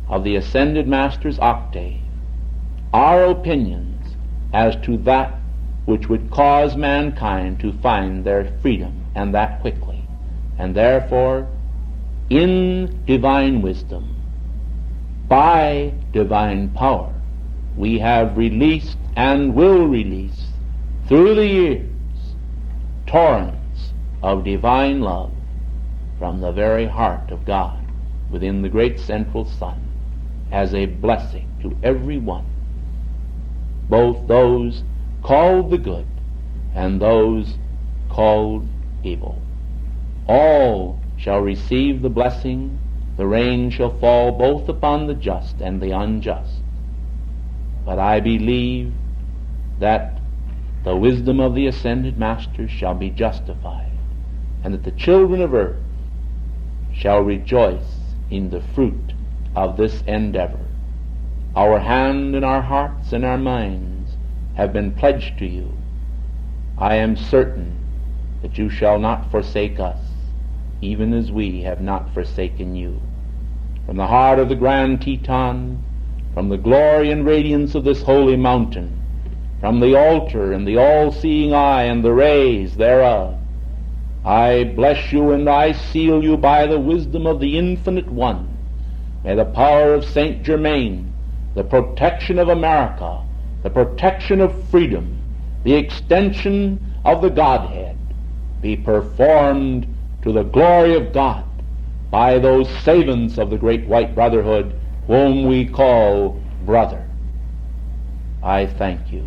of the ascended Master's octave our opinions as to that which would cause mankind to find their freedom, and that quickly. And therefore, in divine wisdom, by divine power, we have released and will release through the years torrents of divine love from the very heart of God within the great central sun as a blessing to every one, both those called the good and those called evil. All shall receive the blessing. The rain shall fall both upon the just and the unjust. But I believe that the wisdom of the ascended Masters shall be justified, and that the children of earth shall rejoice in the fruit of this endeavor. Our hand and our hearts and our minds have been pledged to you. I am certain that you shall not forsake us, even as we have not forsaken you. From the heart of the Grand Teton, from the glory and radiance of this holy mountain, from the altar and the all-seeing eye and the rays thereof, I bless you and I seal you by the wisdom of the Infinite One. May the power of Saint Germain, the protection of America, the protection of freedom, the extension of the Godhead be performed to the glory of God by those savants of the great white brotherhood whom we call brother. I thank you.